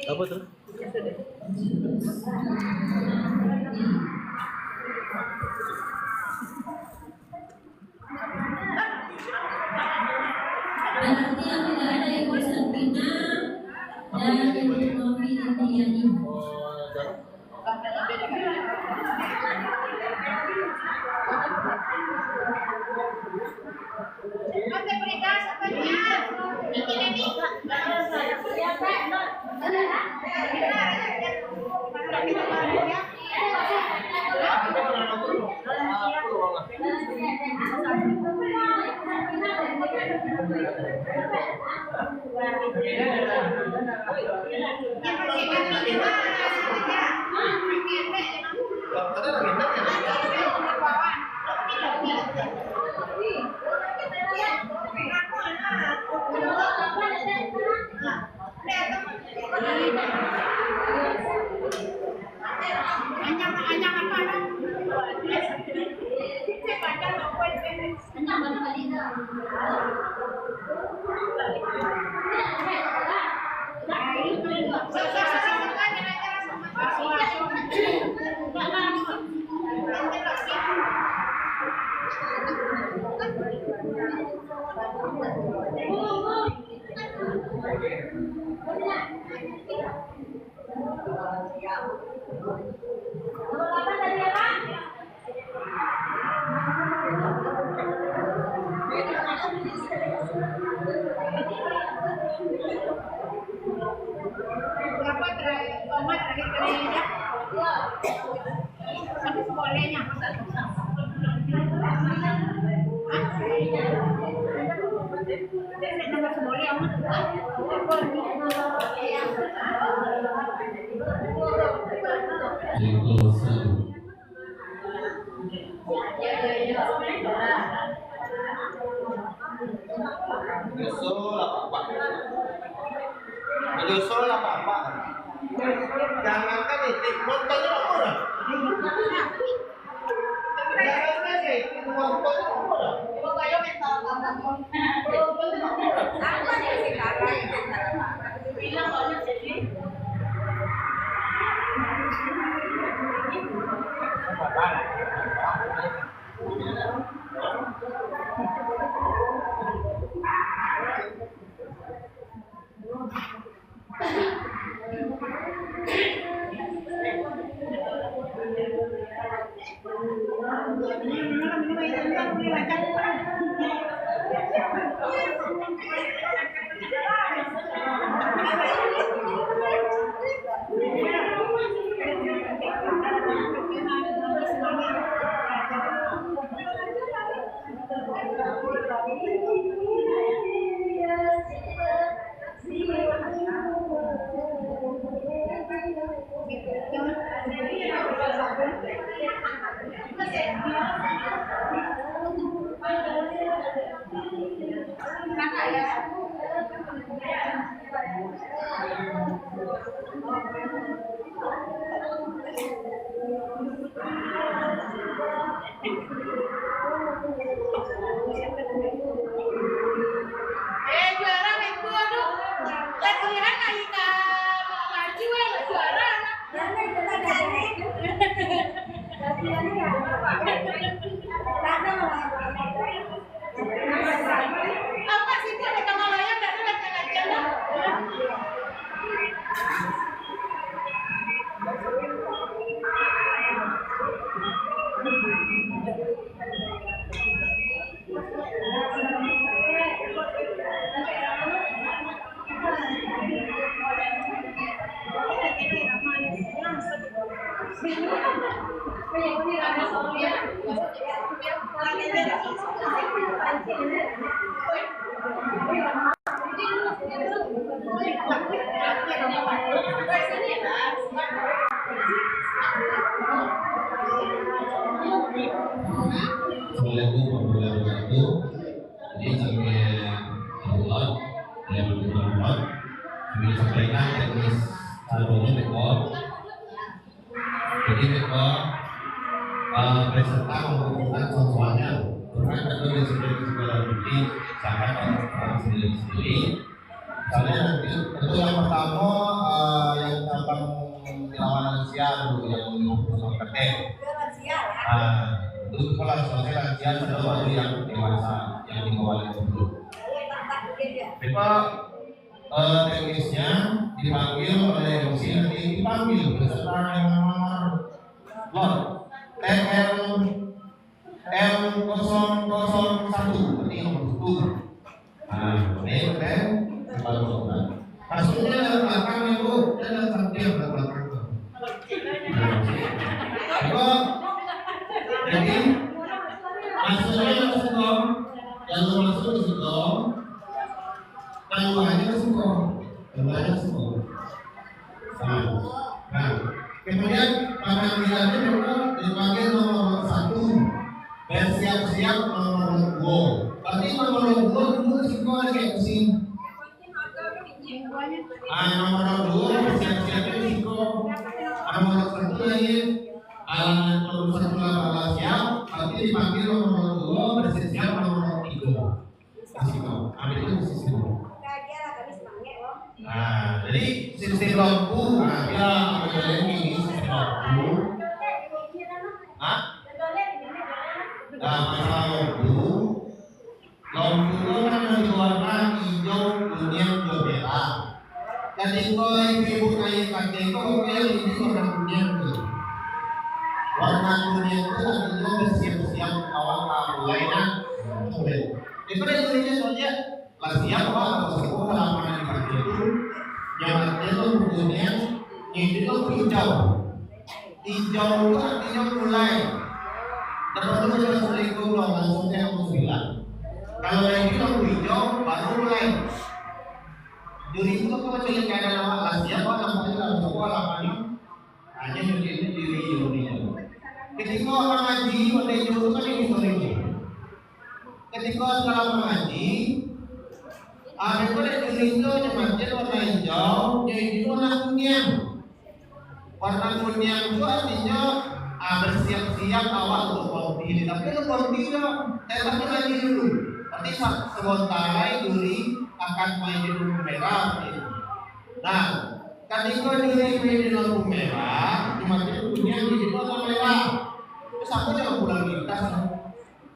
Apa tuh? Berarti yang tidak ada Ibu Sabina dan Ibu Novi Indriani. Berapa terakhir? Tomat terakhir kali ini. Menyusul apa-apa. Jangankan itu nontonnya orang. Jangan sih nontonnya orang. Kalau kayak mental apa? Apa sih sekarang? Bilang banyak jadi. Assalamualaikum warahmatullahi wabarakatuh. Jadi saya Allah yang berhormat, kami sampaikan teknis sebelumnya rekor. Jadi rekor peserta mengumpulkan soalnya bukan dari segala bukti sangat sendiri. Misalnya itu yang pertama yang tentang dilawan lansia dulu yang 20 KT. Itu kalau selesai lansia sudah baru yang dewasa yang di bawah 50. Kita teknisnya dipanggil oleh dosen, nanti dipanggil peserta yang nomor lot TL M001 berarti nomor 1. Nah, ini kan dipanggil. Maksudnya dalam belakang itu dan samping belakang. Jadi maksudnya langsung dong, yang langsung langsung dong, keluarnya langsung dong, keluarnya langsung dong. Nah, kemudian panggilannya juga dipanggil nomor 1 dan siap-siap nomor 2. Berarti nomor 2 dulu risiko ada kayak mesin. Nomor 2 siap-siapnya risiko. Nomor 1 lagi nomor 1 adalah siap, berarti dipanggil nomor 2 bersiap nomor 3. Risiko. Ambil itu risiko. Nah, jadi sistem lampu, dia ada ini sistem lampu. Nah, masalah lampu itu kan berwarna hijau, kuning, merah. Jadi kalau ibu kayak pakai itu, ini warna kuning tuh. Warna kuning itu artinya bersiap-siap awal mulainya. Itu resolusinya soalnya siap atau sekolah halaman dipakai itu yang artinya itu kuning, itu hijau. Hijau itu artinya mulai. Terus Assalamualaikum warahmatullahi wabarakatuh. Kalau yang ini lampu hijau baru mulai. Juri itu kalau cek ada nama alasnya, apa namanya lampu alamannya? Hanya juri jurinya. Ketika orang ngaji, pada juri kan ini jurinya. Ketika setelah mengaji, ada juri itu masjid warna hijau, jadi warna kuning. Warna kuning itu artinya bersiap-siap awal untuk konti. Tapi itu konti itu, tapi lagi dulu. Nanti sementara juri akan main di lampu merah. Nah, ketika juri main di lampu merah, cuma itu kuning di lampu merah. Terus aku jangan pulang kita.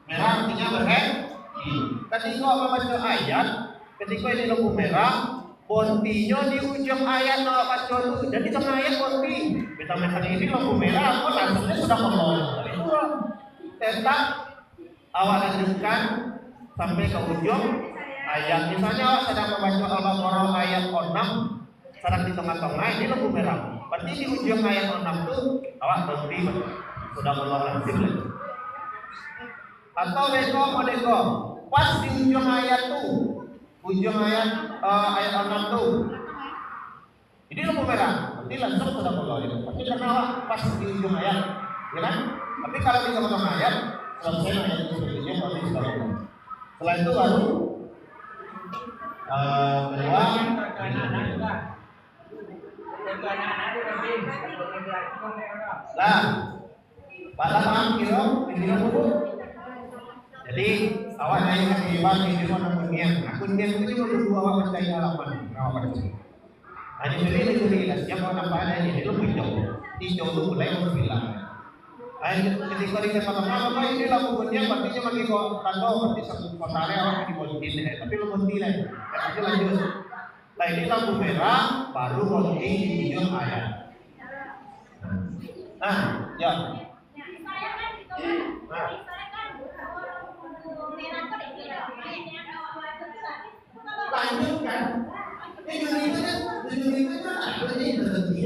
Merah artinya berhenti. Ketika membaca ayat, ketika di lampu merah, bontinya di ujung ayat nak baca itu. Jadi tengah ayat bonti. Kita makan ini lampu merah, aku langsungnya sudah ngomong. Tetap awak lanjutkan sampai ke ujung ayat. Misalnya awak sedang membaca Al-Baqarah ayat 6, sedang di tengah-tengah ini lampu merah. Berarti di ujung ayat 6 itu awak berhenti, sudah mengeluarkan sifat. Atau beko, pas di ujung ayat itu, ujung ayat 6 itu, ini lampu merah. Berarti langsung sudah mengeluarkan. Tapi karena awak pas di ujung ayat, ya kan? Tapi kalau di tengah-tengah ayat, selesai ayat itu sebetulnya berarti sudah mengeluarkan. Setelah itu baru kedua lah pada paham kira dulu. Jadi awak naik ke hebat ini mana kundian. Kundian itu cuma dua awak percaya halaman. Awak percaya. Hanya jadi siapa apa ada ini itu hijau. Hijau itu mulai berbilang. Ketika dikatakan apa ini lampu kuning, artinya bagi kantong berarti satu kontare awak di bontin, tapi lu bontin lagi. Tapi lanjut. Nah ini lampu merah baru bontin di ujung ayat. Nah, ya. Lanjutkan. Juri itu kan ada di berhenti.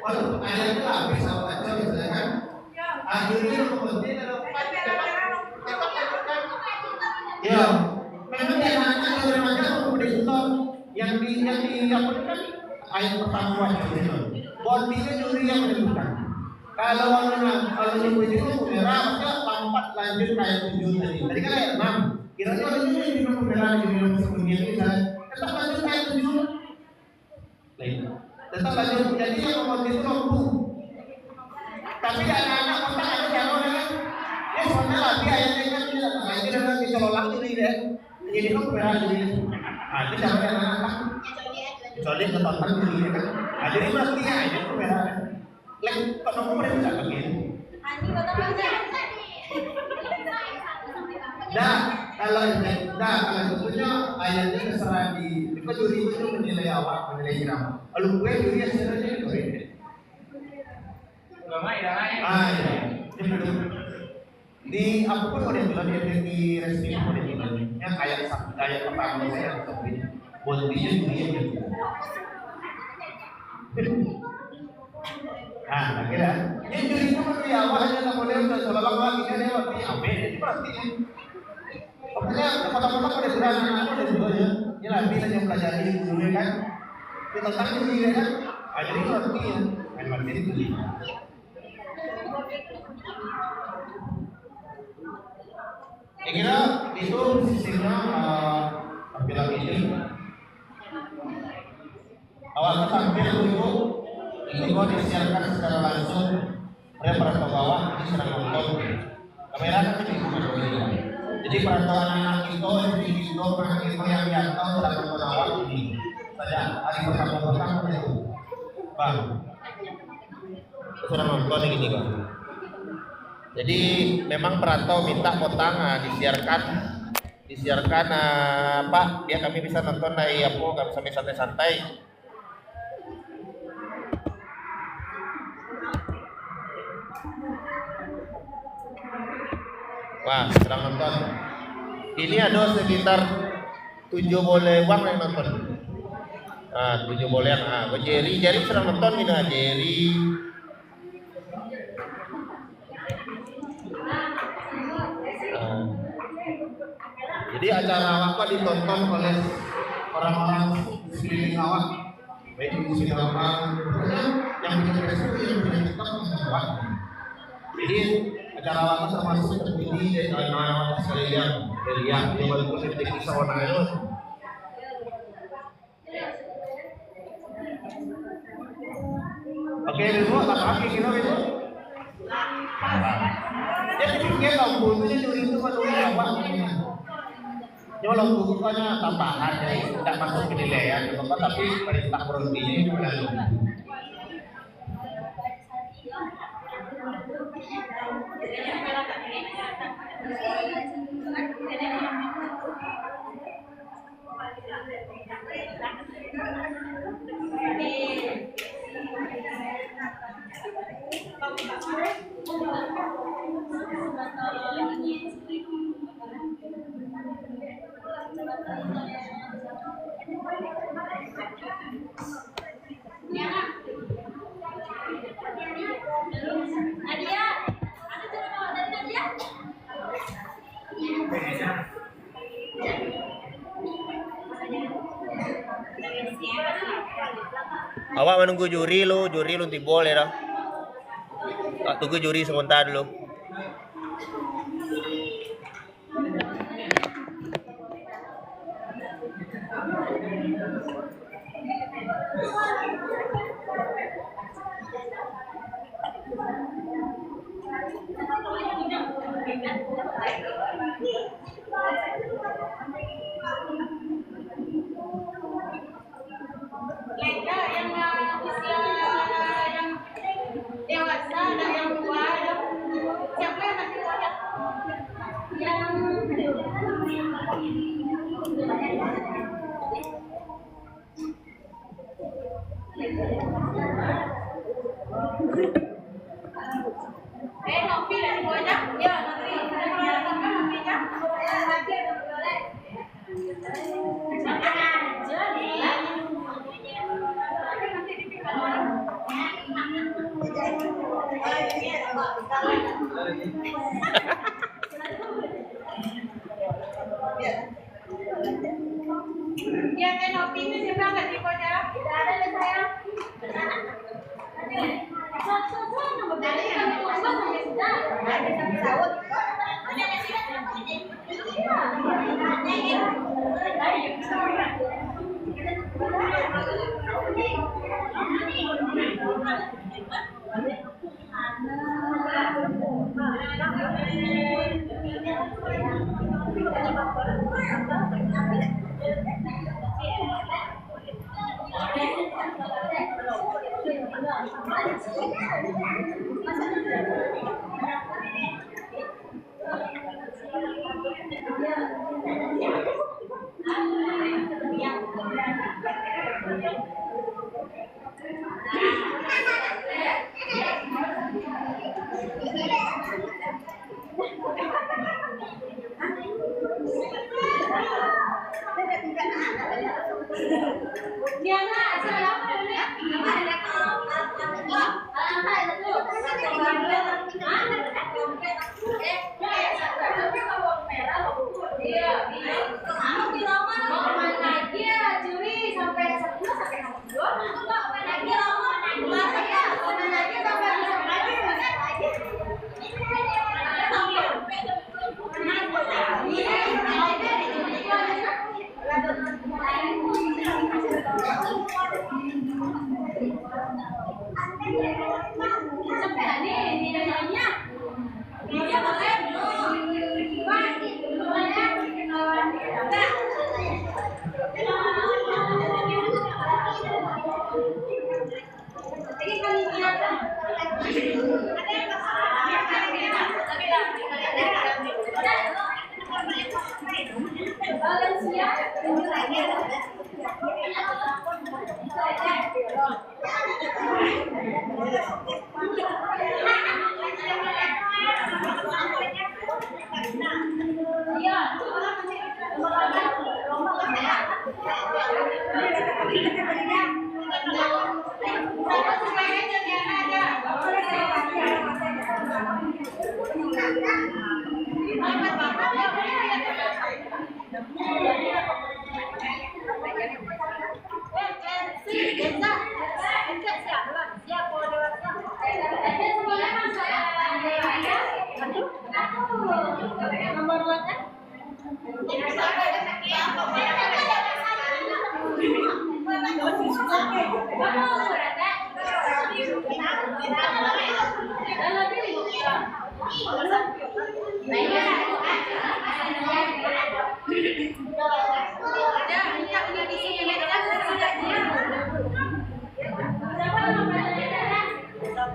Walau ayatnya habis awak baca misalnya kan. Akhirnya kemudian ya, memang dia nanya kalau remaja kemudian stop yang di apa kan ayat pertama wajib itu. Bontinya juri yang menentukan. Kalau ibu itu merah maka lompat lanjut ke ayat 7 tadi. Tadi kan ayat 6. Kira-kira ada juga di lampu merah di lampu kuning ini kan. Tetap lanjut ke ayat 7. Lain. Tetap lanjut. Jadi yang bonti itu lampu. Tapi anak-anak kontak ada yang kan? Ya soalnya lagi ayatnya kan tidak sengaja dengan dicolok ini deh. Jadi kan merah jadi. Nah itu jangan anak-anak. Kecuali ketonton dulu kan. Nah jadi berarti ya itu merah. Lek kalau kamu udah bisa begini. Nah kalau sebetulnya ayatnya terserah di. Itu juri itu menilai awak, menilai irama. Kalau gue juri sebenarnya itu beda. Ya. Di apapun mau dibilang di resmi mau dibilangnya kayak pertama saya tapi bontinya juri gitu. Nah, kira ini juri itu berarti awalnya tak boleh untuk selalu lagi dia berarti apa? Berarti pokoknya kota-kota pada berani aku dan juga ya. Ini lagi yang pelajari dulu kan. Kita tentang juri kan. Jadi berarti ya, kan berarti itu. Saya kira itu sistemnya tampilan ini. Awal tampil dulu ini kau disiarkan secara langsung oleh para pembawa ini sedang nonton. Kamera kan tidak bisa. Jadi perantauan anak itu yang diantau sedang nonton awal ini. Saja hari pertama itu, bang. Sudah nonton ini bang. Jadi memang perantau minta potang disiarkan Pak, biar kami bisa nonton dari kami sampai santai-santai. Wah, sedang nonton. Ini ada sekitar 7 boleh uang yang nonton. 7 boleh yang Jerry sedang nonton ini Jerry. Jadi acara awak ditonton oleh orang-orang sekeliling awak, baik itu silakan yang bikin Facebook yang bikin TikTok awak. Jadi acara awak termasuk terpilih dari anak-anak sekalian dari yang walaupun seperti kisah orang itu. Oke, Ibu, apa kira Ibu? Jadi pikir kalau butuhnya itu menurut awak. Ya kalau bukannya tambahan ya, tidak masuk penilaian, tapi perintah berhentinya itu lalu. Awak menunggu juri lu tibol ya dah. Tunggu juri sebentar dulu. Leka yang usia yang dewasa dan yang tua, siapa yang masih tua? Novi dari Bojak? Ya, Novi. Ya, Novi kan? Lagi ada boleh. Ya, kan Novi itu juga nggak di Bojak? Tidak ada deh sayang.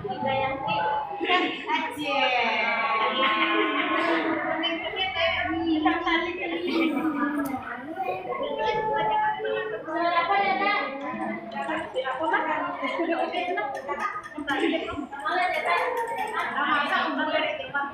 tiga yang aja. Apa ya, Nak? Aku mah oke enak. Malah ya, Pak. Masa umbang dari Pak.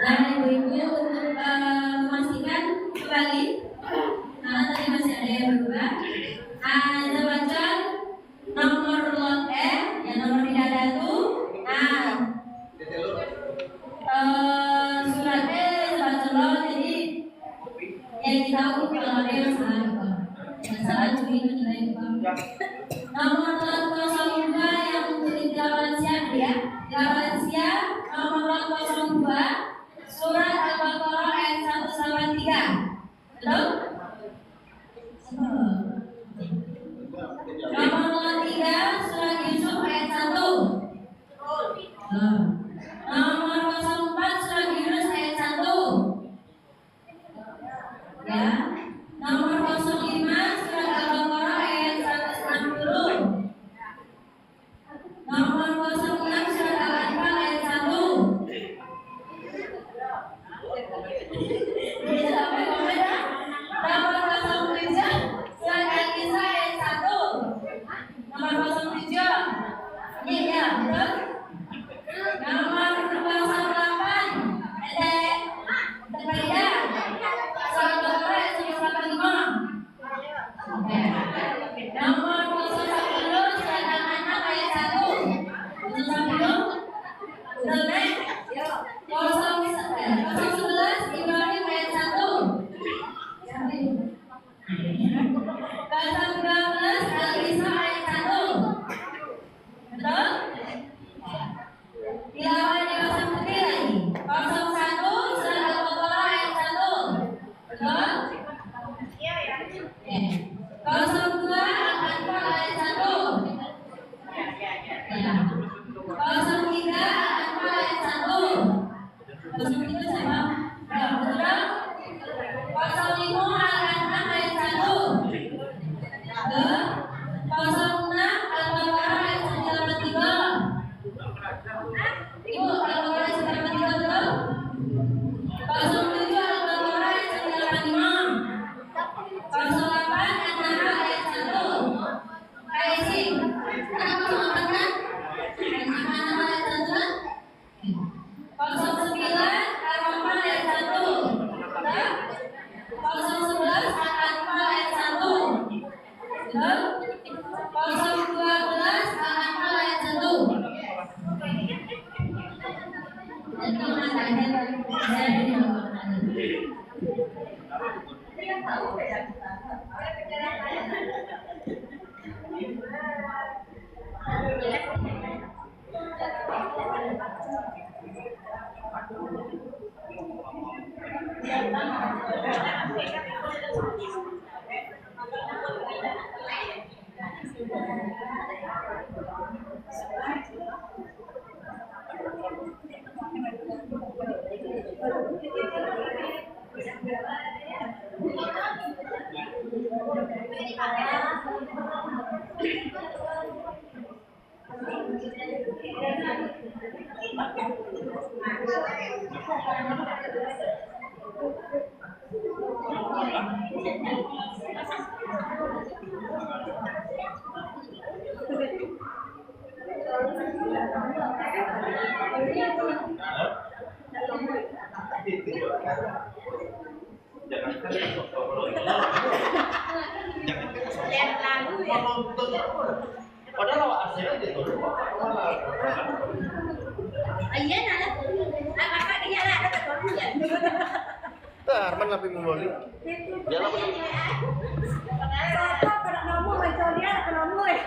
Nah, ibu-ibu untuk memastikan kembali, karena tadi masih ada yang berubah. Ada baca nomor lot E, yang nomor tidak ada tuh. Nah, suratnya baca lot, jadi yang kita tahu kalau ada yang salah gitu. Yang salah cuma itu juga. Nomor lot 02 yang untuk di lansia ya, lansia nomor lot 02 surat Al-Baqarah ayat 1 sampai 3. Betul? Nomor lot 3 surat Yusuf ayat 1. Nomor 04 surat Yunus ayat 1. Ya. Nomor 05 surat Al-Baqarah ayat 160 Saya ini makanan. Padahal awak asli aja tuh. Ayan, anak. Kakak dia lah, ada ketua ya. Arman lebih memulai. Jalan betul. Sopo kena nomu mencodia kena nomu ya.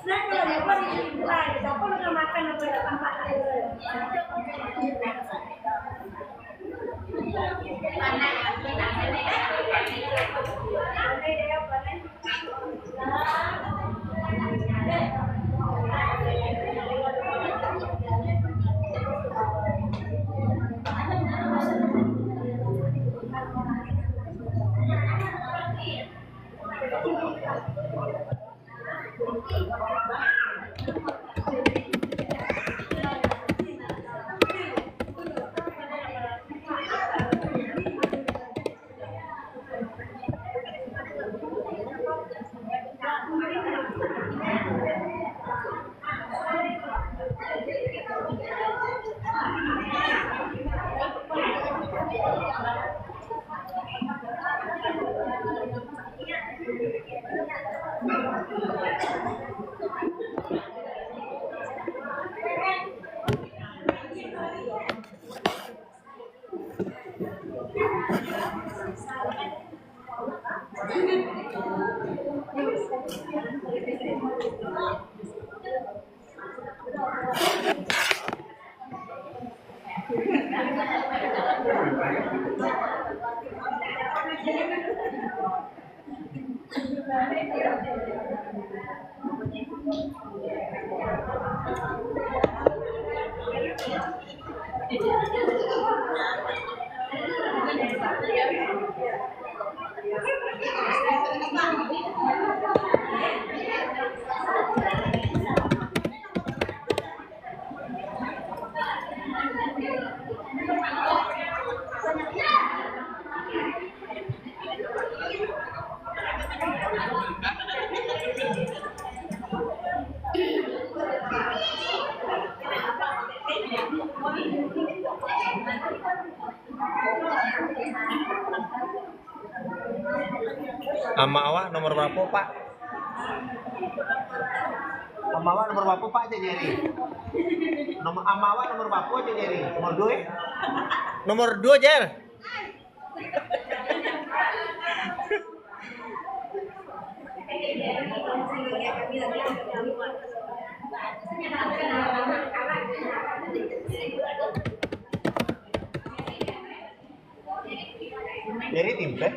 Nah, kalau dia pun mulai, siapa lu makan apa ya tempat Amawa nomor berapa, Pak? Amawa nomor berapa Pak aja jadi? Nomor Amawa nomor berapa aja jadi? Nomor 2? Nomor 2, Jer. Jadi tim teh?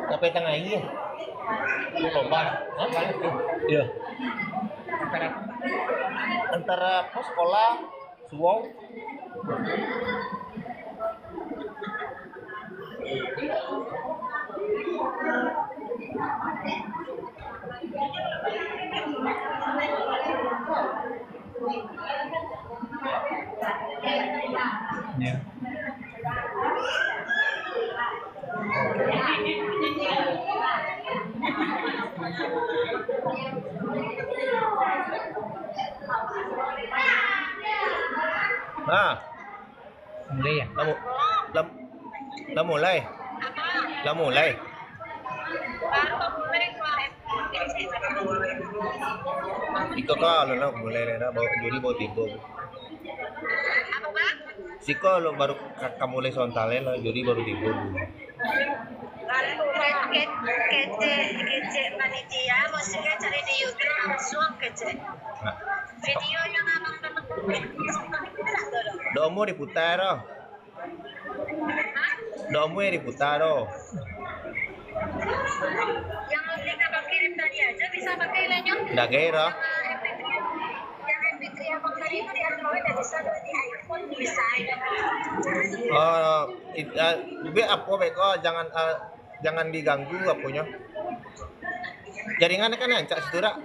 Sampai tengah ini. Lomba. Iya. Antara pos sekolah, suwong. Ah, Hindi ya. lam, lam mulai. Lam mulai. Iko ka, ano na, mulai na, juri bawa tigo. Siko lo baru kamulai sontale lo, juri baru tigo. Kece panitia, maksudnya cari di YouTube langsung kece. Nah, Videonya memang domo diputar oh. Domo ya diputar oh. yang link abang kirim tadi aja bisa pakai lainnya. Nggak gairah. Yang MP3 abang tadi itu di Android ya bisa, di iPhone bisa. Oh, be apa beko jangan diganggu apunya. Jaringan kan ancak situ rak.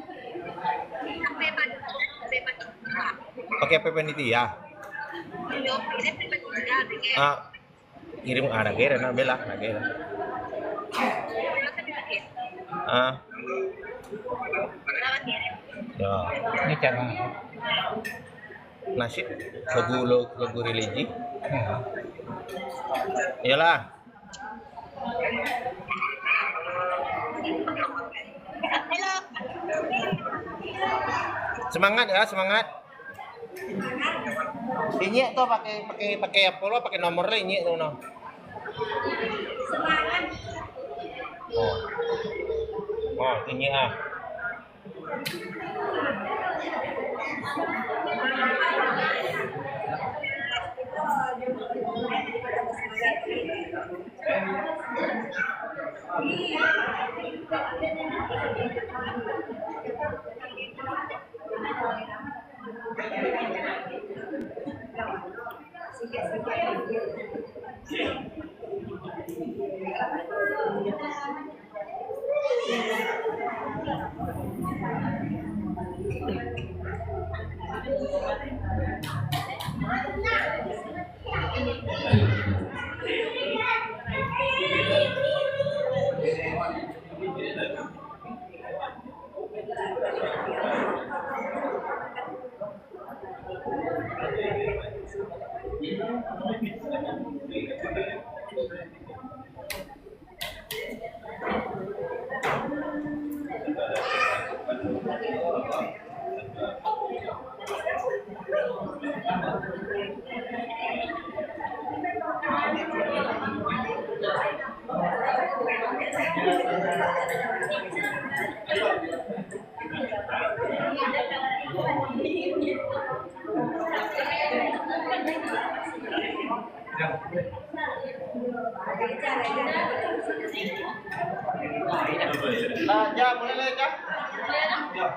Pakai app panitia. Ah, kirim ada gairah na bela, na gairah. Ah, ya. Ini cara. Nasib lagu religi. Iyalah. Halo. Semangat ya, semangat. Ini tuh pakai apa lo? Pakai nomornya ini tuh no. Semangat. Oh, ini ah. Ya, boleh lah ya. Ya.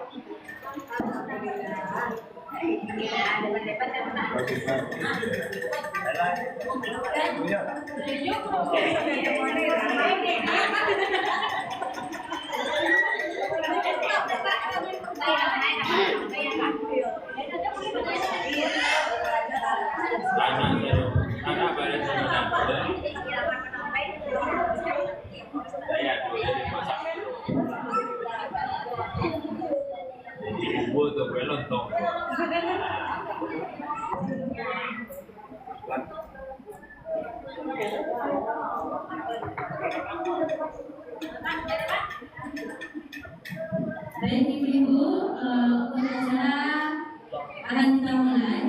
Baik ibu-ibu, upacara akan kita mulai.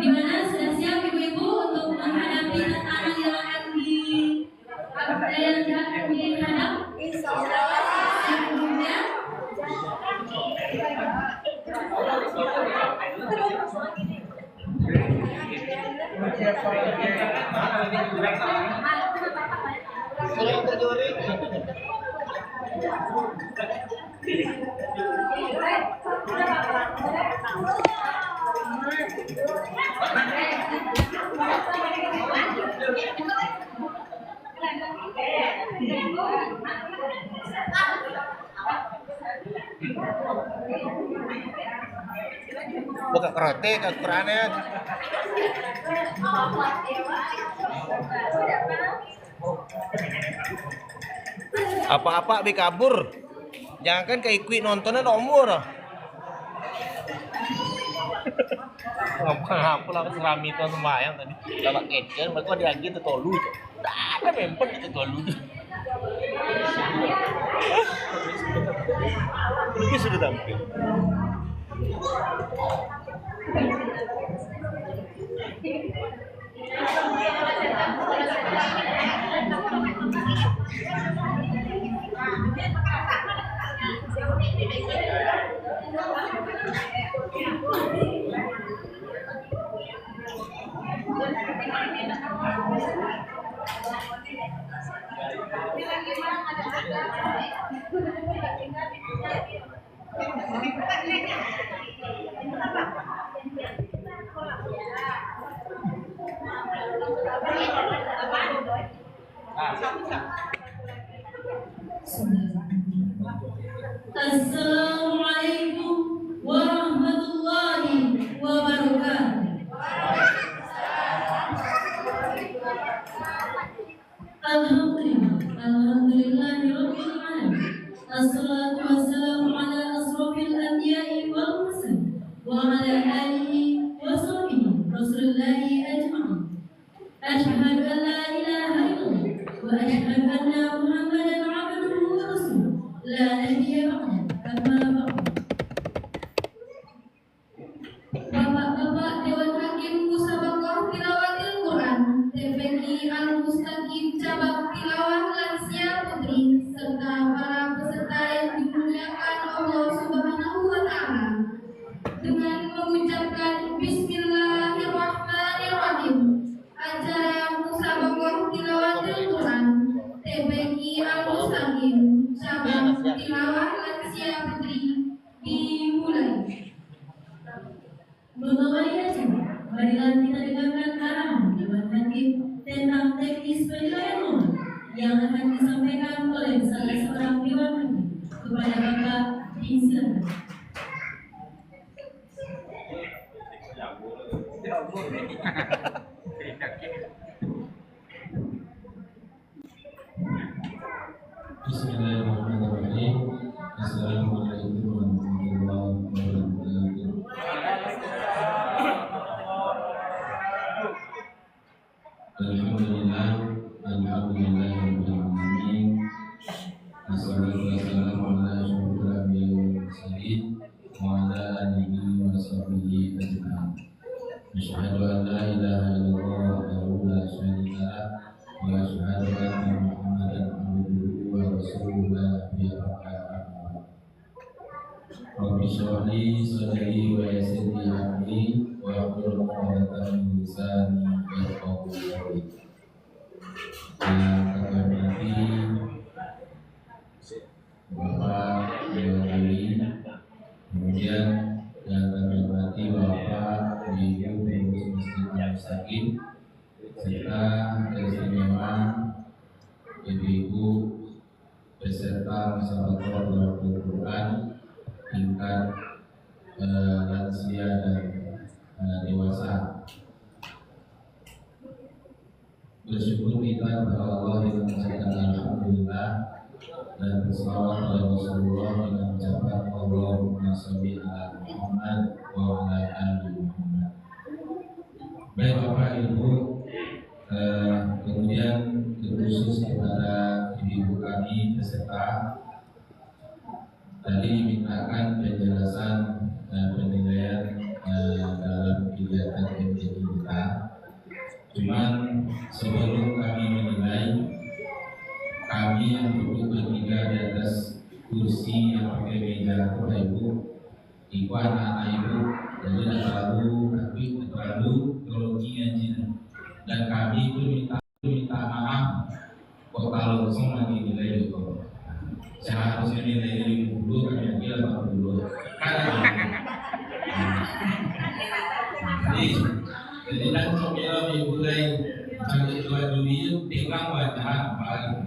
Di mana sudah siap ibu-ibu untuk menghadapi tantangan yang akan dihadap? Sebelumnya, Buka kerete ke ukurannya. Apa-apa bi kabur. Jangan kan kayak Quick nontonnya nomor ah. Ngapa lah serami itu sembahyang tadi. Sama kitchen mereka dia gitu tolu tuh. Ada member itu tolu. Ini sudah tampil. Assalamualaikum warahmatullahi wabarakatuh. Alhamdulillahirabbil alamin. Assalatu wassalamu ala asrofil anbiya'i wal mursalin wa ala alihi wa sahbihi rasulillahi ajma'in. Asyhadu an la ilaha illallah wa asyhadu anna Muhammadan abduhu wa rasuluh. La nabiyya ba'da. Amma ba'du. Bapak-bapak Dewan Hakim Musabaqah Tilawatil Quran TPQ Al-Mustaqim Cabang Tilawah Lansia Putri serta para peserta yang dimuliakan Allah Subhanahu wa Ta'ala, dengan mengucapkan Bismillahirrahmanirrahim, acara Musabaqah Tilawatil Quran TPQ Al-Mustaqim Cabang Tilawah Lansia Putri dimulai. Mengawali acara, marilah kita dengarkan arahan Dewan Hakim tentang teknis penilaian nomor yang akan disampaikan oleh salah seorang Dewan Hakim kepada Bapak. Silakan. Bismillahirrahmanirrahim. Assalamualaikum warahmatullahi wabarakatuh. Alhamdulillah, alhamdulillahirabbil alamin. Wassalatu wassalamu ala asyrofil anbiya'i wal mursalin wa ala alihi wa sahbihi ajma'in. Asyhadu an la ilaha illallah wahdahu la syarika lah wa asyhadu anna Muhammadan abduhu wa rasuluhu la nabiyya ba'dahu. Rabbi shrah li sadri wa yassir li amri wa hlul 'uqdatam min lisani yafqahu qawli. Yang kami hormati Bapak Dewan Hakim, kemudian yang kami hormati Bapak Ibu Pengurus Masjid Al-Mustaqim, serta istimewa Ibu-ibu beserta Musabaqah Tilawatil Quran tingkat lansia dan dewasa. Bersyukur kita kepada Allah dengan mengucapkan alhamdulillah dan berselawat kepada Rasulullah dengan mengucapkan Allahumma sholli ala Muhammad wa ala ali Muhammad. Baik Bapak Ibu, kemudian terkhusus kepada ibu kami peserta, tadi dimintakan penjelasan dan penilaian dalam kegiatan MTQ kita. Cuman sebelum kami menilai, kami yang duduk bertiga di atas kursi yang pakai meja Bapak Ibu, ibu anak-anak ibu, jadi tidak terlalu grogi aja. Dan kami pun minta maaf kalau langsung lagi nilai itu. Seharusnya nilai 50, kami ambil 80. Jadi langsung ya ibu lain bagi dua duit pegang wajah apa.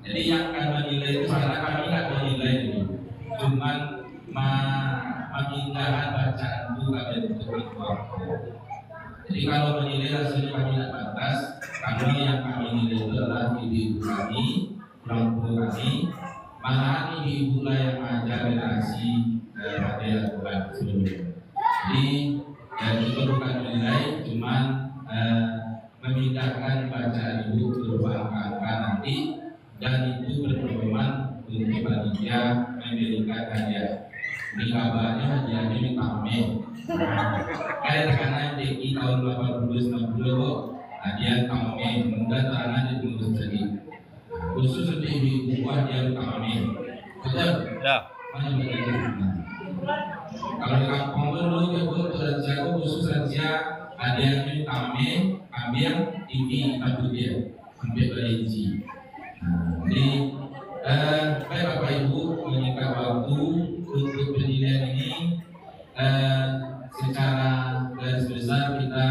Jadi yang akan menilai itu karena kami nggak menilai ini, cuman memindahkan bacaan itu kami untuk waktu. Jadi kalau menilai hasilnya kami tidak batas, kami yang kami nilai itu adalah ibu kami, orang tua kami, malahan ibu lah yang mengajar generasi yang bukan sebelumnya. Jadi kita bukan menilai, cuman memindahkan bacaan ibu berupa angka-angka nanti, dan itu berpedoman untuk panitia memberikan hadiah. Ini kabarnya hadiahnya ini pamer. Kayak karena DKI tahun 80-90 kok hadiah pamer, kemudian tangan di pengurus jadi. Khusus untuk ibu-ibu hadiah pamer. Betul? Ya. Mana bacaan? Kalau di kampung dulu ibu lansia khusus lansia hadiahnya pamer, ambil TV satu dia, ambil beli. Jadi baik Bapak Ibu menyingkat waktu untuk penilaian ini secara garis besar kita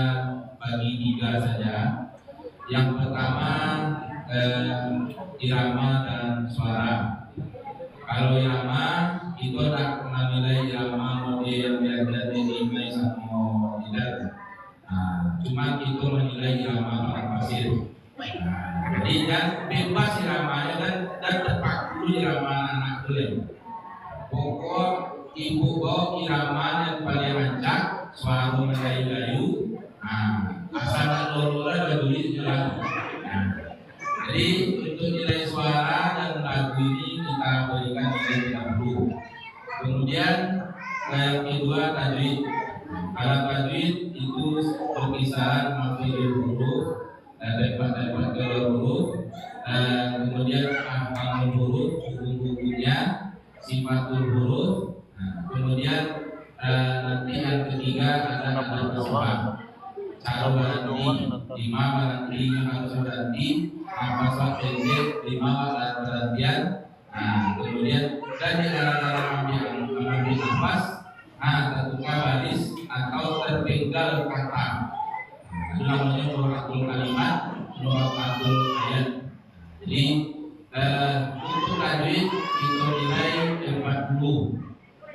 bagi 3 saja. Yang pertama irama dan suara. Kalau irama itu tak menilai irama model yang biasa dinilai sama tidak. Cuma itu menilai irama orang pasir. Jadi dan bebas iramanya dan terpaku irama anak kalian. Pokok ibu bawa irama yang paling rancak, suara mendayu-dayu. Asal lorora dan duit jalan. Jadi untuk nilai suara dan lagu ini kita berikan nilai 30. Kemudian yang kedua tajwid. Kalau tajwid itu perpisahan mafidul huruf, dapat huruf, kemudian ahkamul huruf, hukum-hukumnya, sifatul huruf, kemudian nanti yang ketiga ada sebab. Cara berhenti, 5 berhentinya harus berhenti, nafas pendek, 5 alat perhatian. Kemudian dari arah-arah ambil nafas, tertukar baris atau tertinggal kata. Itu namanya murokatul kalimat, murokatul ayat. Jadi untuk tajwid kita nilai 40.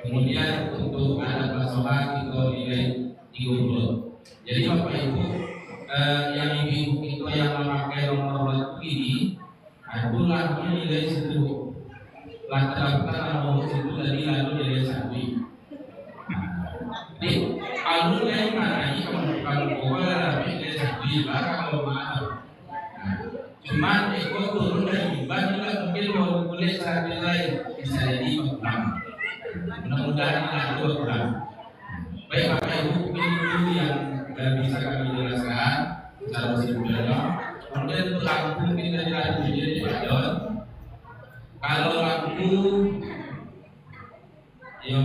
Kemudian untuk adat basoha kita nilai 30. Jadi Bapak Ibu yang ibu itu yang memakai nomor lagu ini, itulah nilai 1. Rata-rata nomor itu dari lalu nilai 1. Jadi kalau nilai mana ini kalau bola nilai 1 kalau mana. Cuman itu turun dari beban juga mungkin mau boleh saat nilai bisa jadi kurang. Mudah-mudahan itu kurang. Baik Bapak Ibu mungkin itu yang bisa kami jelaskan secara sederhana. Kemudian untuk lampu kita tidak menjadi padon. Kalau lampu, yo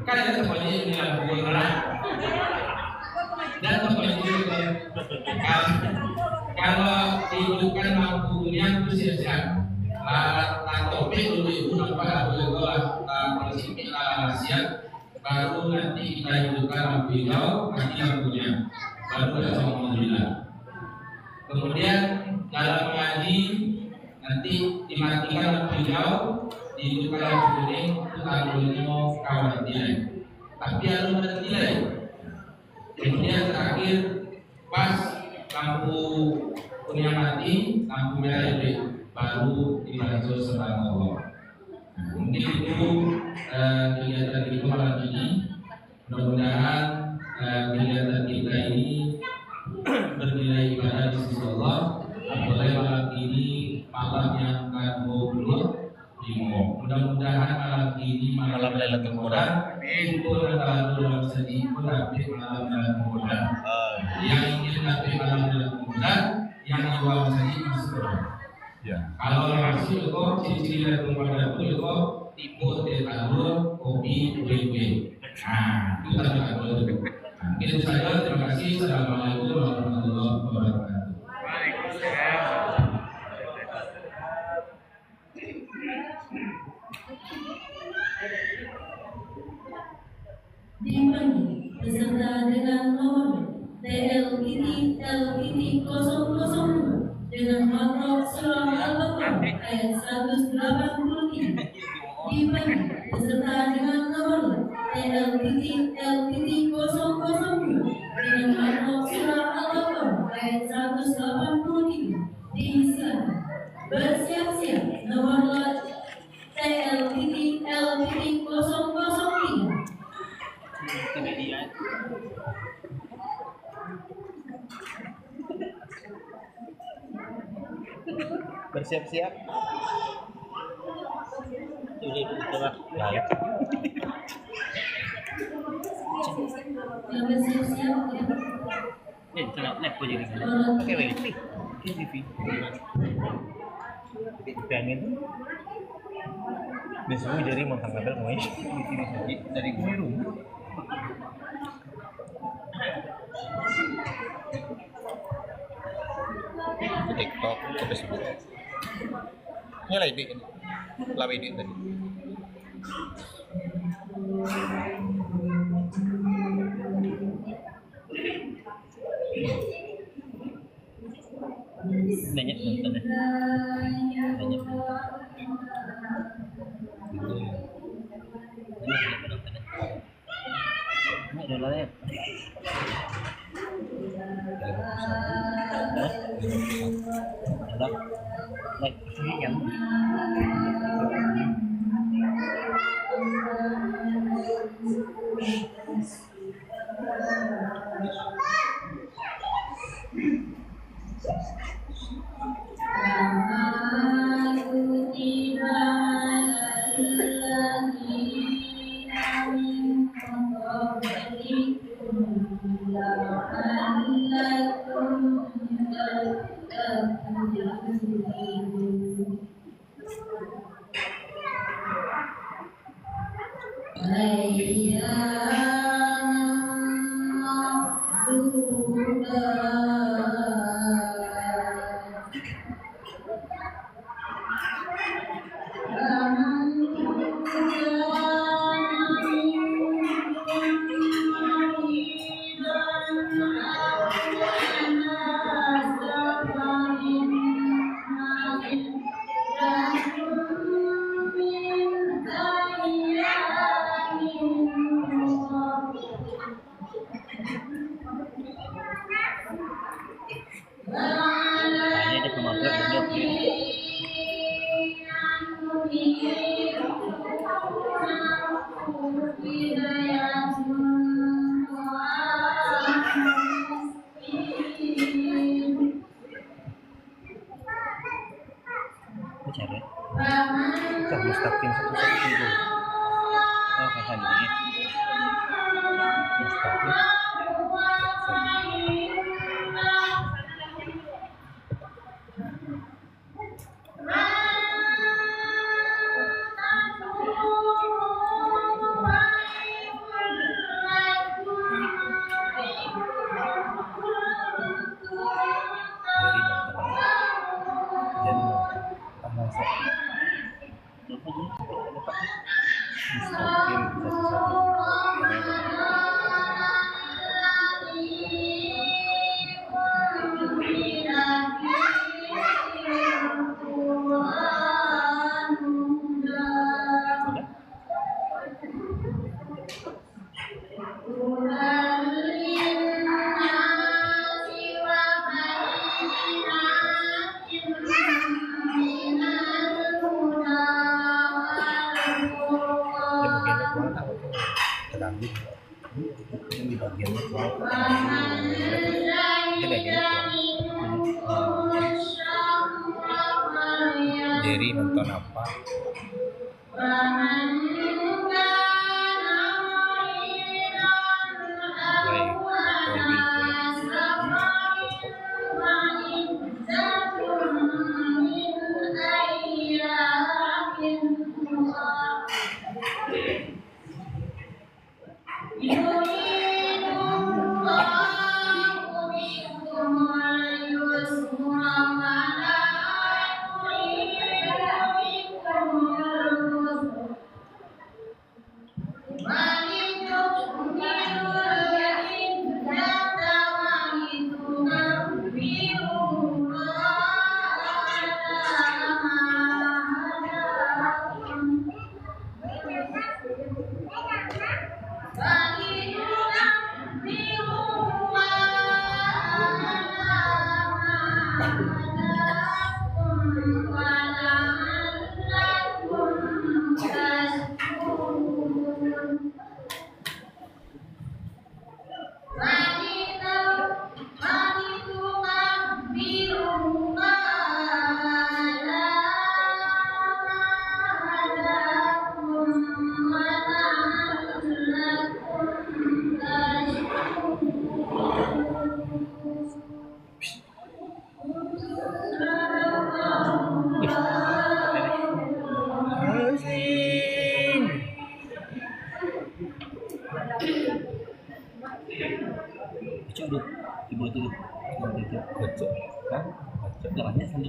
kan ada semuanya ini lampu merah dan semuanya kalau dihidupkan lampunya itu siap-siap. Topik dulu ibu nampak kalau prinsipnya siap. Baru nanti kita hidupkan lampu hijau, nanti lampunya baru alhamdulillah. Kemudian dalam mengaji nanti dimatikan lampu hijau, dihidupkan lampu kuning, itu lampunya kawan nilai. Tapi harus bernilai. Kemudian terakhir pas lampu kuning mati, lampu merah hijau baru dibantu subhanallah. Mungkin itu kegiatan kita malam ini. Mudah-mudahan kegiatan kita ini bernilai ibadah di sisi Allah. Apalagi malam ini malam yang ke-25. Mudah-mudahan malam ini malam Lailatul Qadar itu adalah dalam sedih pun nanti malam Lailatul Qadar. Yang ingin nanti malam Lailatul Qadar yang awal sedih masuk. Ya. Kalau masih itu ciri-ciri dari kepada itu timur telur kopi kue-kue. Itu tadi kalau itu. Itu saja. Terima kasih. Assalamualaikum warahmatullahi wabarakatuh. Dipanggil beserta dengan nomor TLPT 002 dengan makro surah Al-Baqarah ayat 183. Dipanggil beserta dengan nomor TLPT 002 dengan makro surah Al-Baqarah ayat 183. Diisikan bersiap-siap nomor Bersiap-siap. Ini coba. Layak. Yang bersiap-siap ya. Ini kena lab kok jadi. Pakai wifi. Pakai wifi. Pengen tuh. Biasanya jadi mau tanggal mau Di sini saja dari gue rumah. Ke TikTok, ke Facebook. Nyala ini, lama ini tadi. Banyak nonton ya. Banyak. Ini ada layak. Ada. Like ini yang hanya aja kemampuan hidup. Cari. Kita mustaqim satu-satu dulu. Oh, kapan ini? Mustaqim. Jadi nonton apa?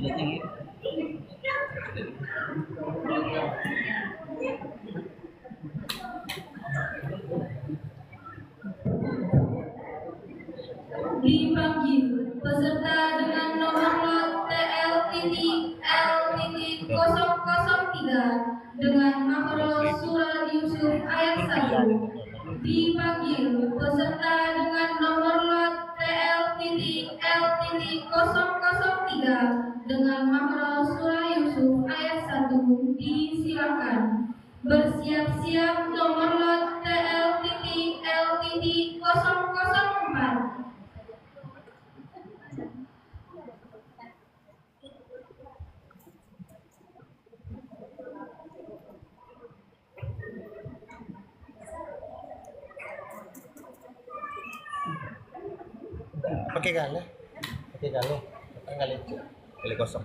Sudah tinggi. Dipanggil peserta dengan nomor lot TL-L-003 dengan makro surat Yusuf ayat 1. Dipanggil peserta dengan nomor lot TL-L-003 dengan makro surat Yusuf ayat 1. Disilakan bersiap-siap nomor lot TL-L-004. Pakai gale. Gale kosong.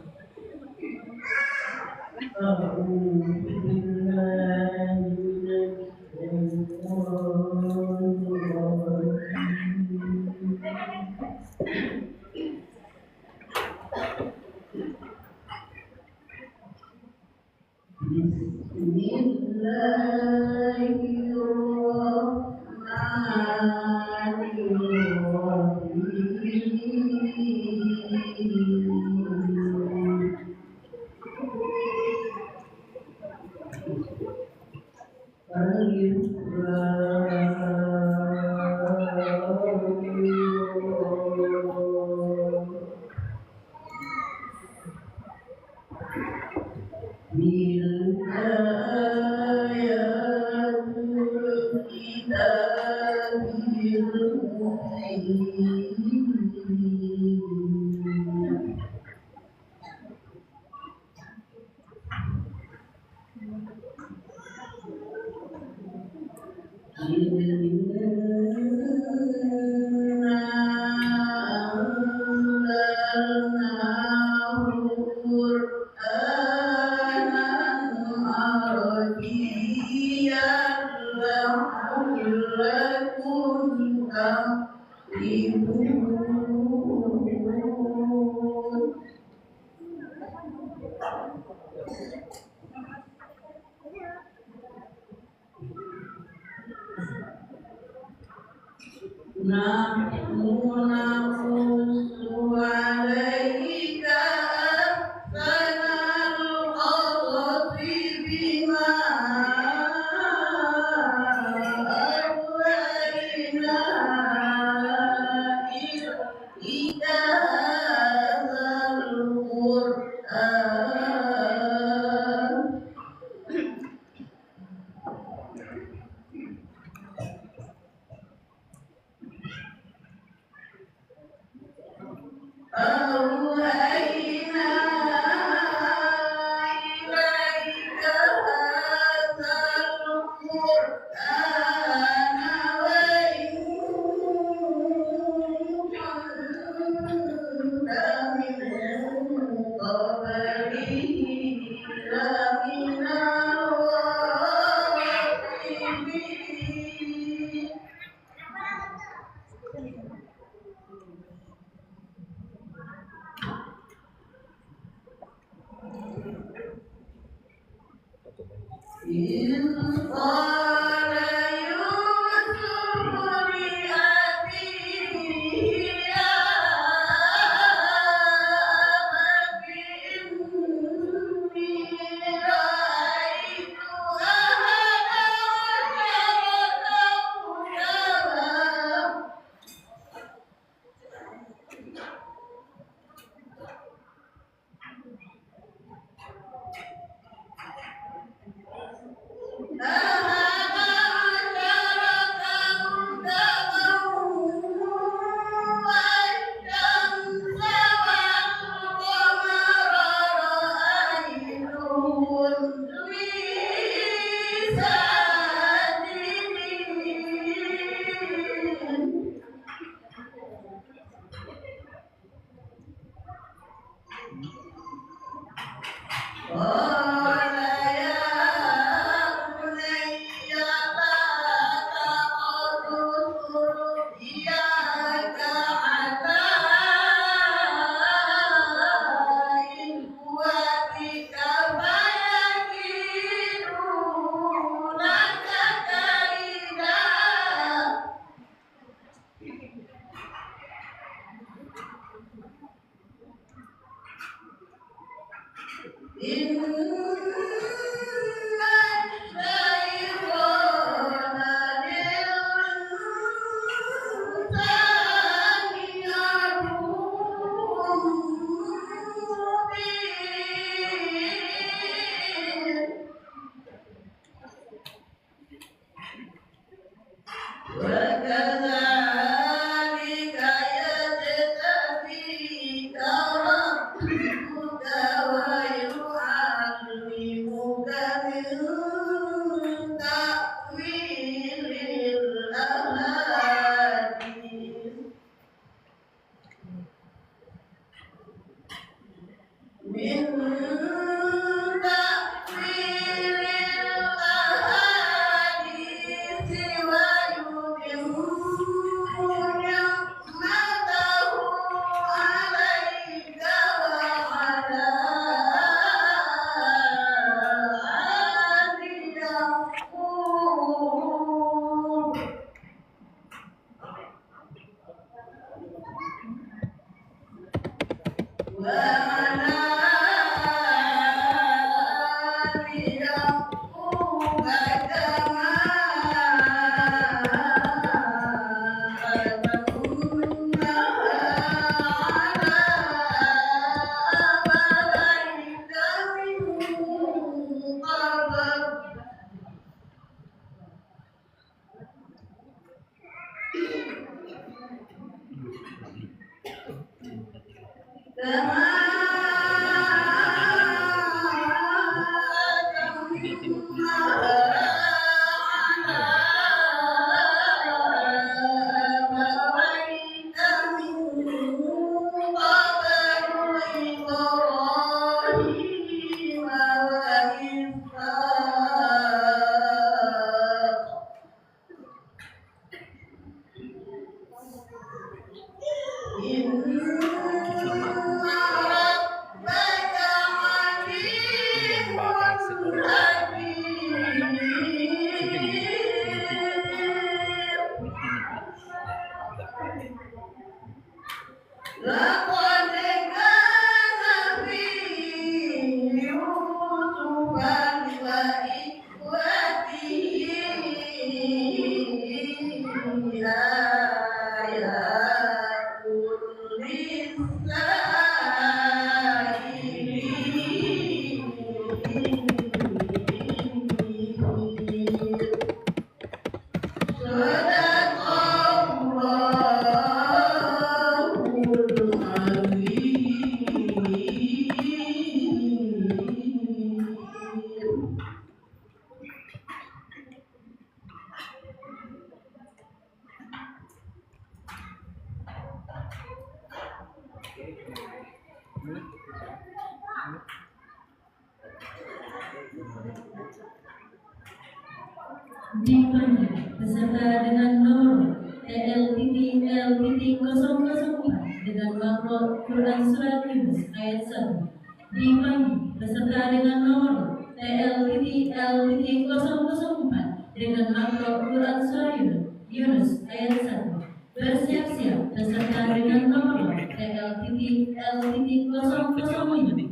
Dimana beserta dengan nomor TLTT-LTT-004 dengan makro Quran Surat Yunus ayat 1 dipanggil beserta dengan nomor TLTT-LTT-004 dengan makro Quran Surat Yunus ayat 1 bersiap-siap beserta dengan nomor TLTT-LTT-005.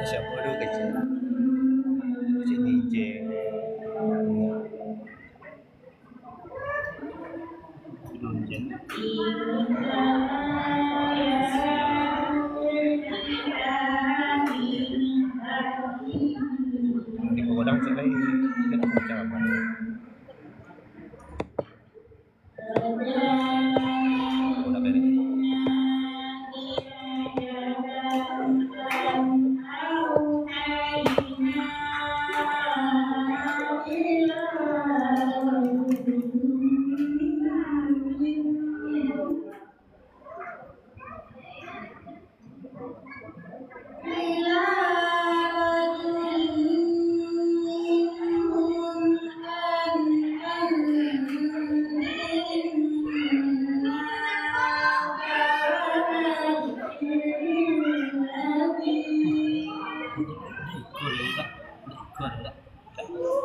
Siapa dulu kecil? Sini J. Di Kodang sih lagi kita baca apa? Udah beres.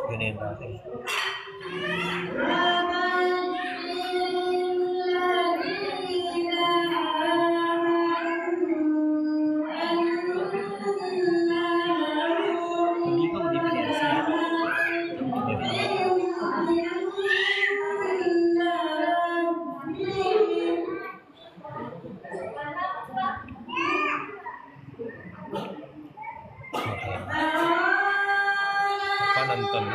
Gini berarti. Apa nonton?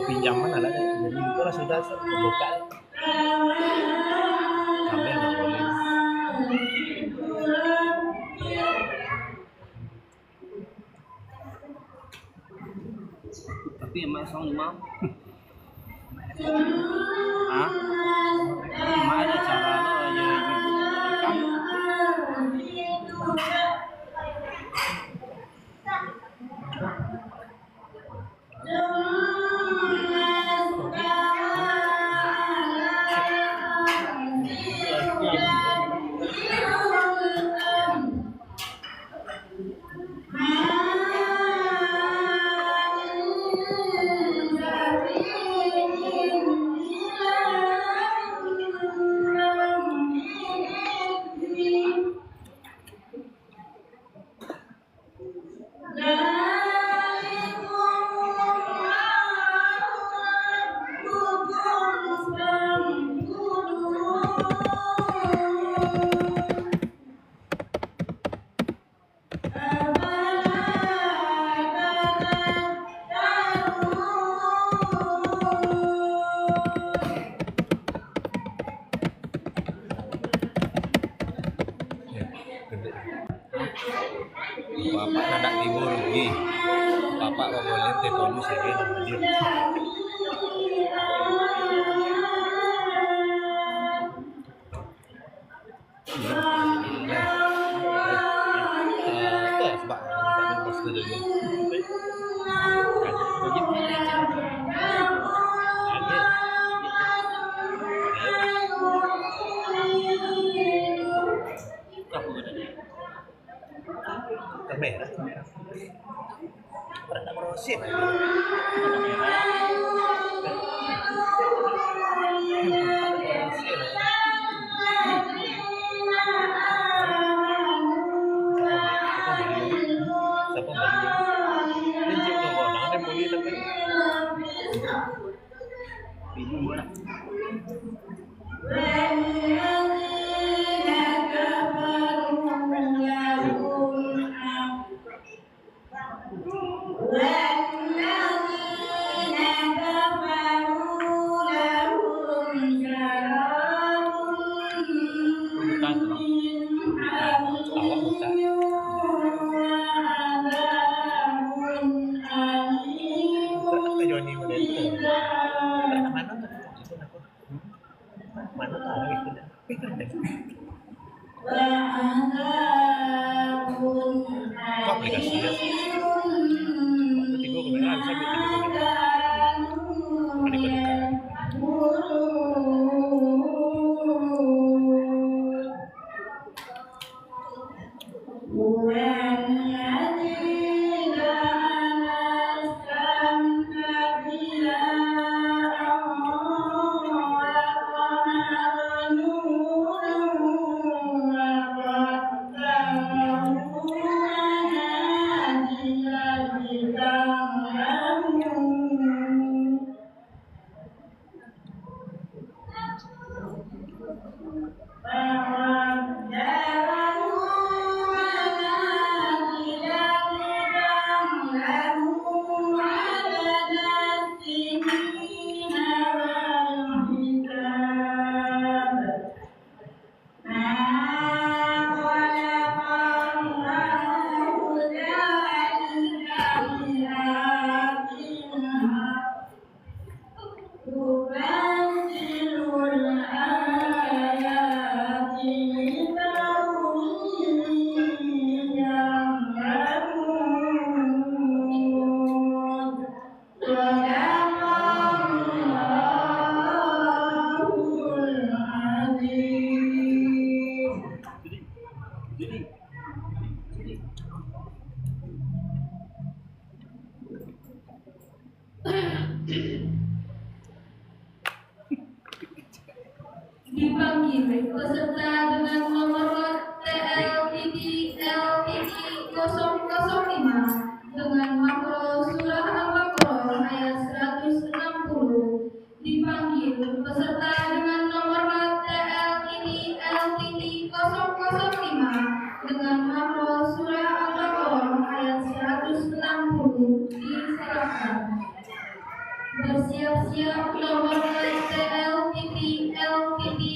Pinjaman ada jadi itu lah sudah terbuka sampai nggak boleh Tapi emak sang mau. Ah? Emak ada cara lo aja kan. Bapak anak timur rugi. Bapak boleh tetolu saya nama dia. Sebab tak bos tu juga. Kamera. Pernah merosin. Siapa beli? Dia cek tu orang ada beli tapi. Ini mana? Aplikasi ya. Tiba kamera bisa bikin kamera. Ada Dipanggil peserta dengan nomor TL-LTD-005 dengan makro surah Al-Baqarah ayat 160. Dipanggil peserta dengan nomor TL-LTD-005 dengan makro surah Al-Baqarah ayat 160. Diserahkan. Bersiap-siap nomor TL-LTD 006.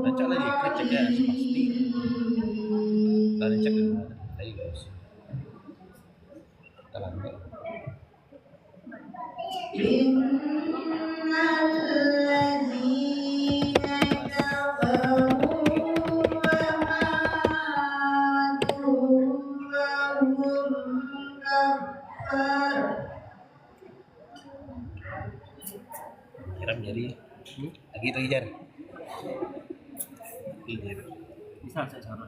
Baca lagi, cek ya pasti. Dari cek dulu. Ayo guys. Kita lanjut. Kiram jadi lagi itu Ijar. Ijar. Bisa saya sama.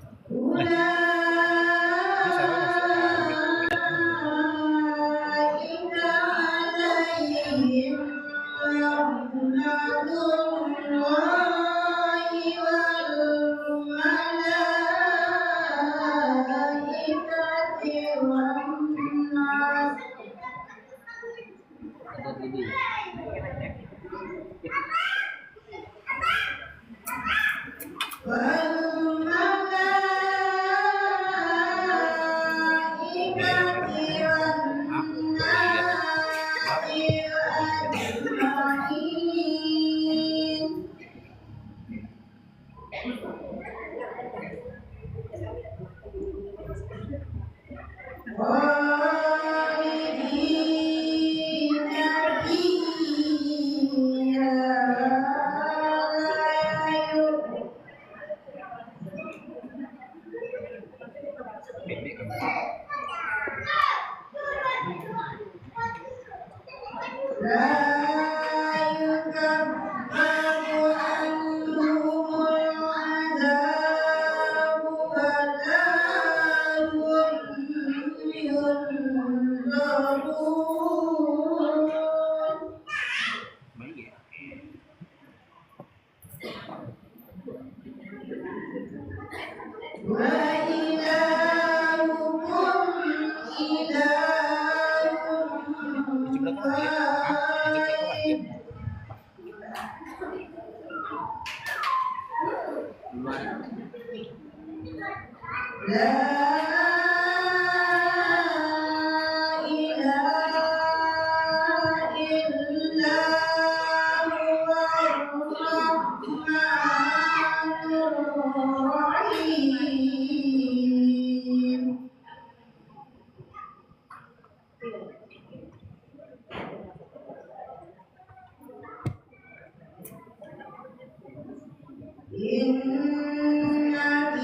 Inna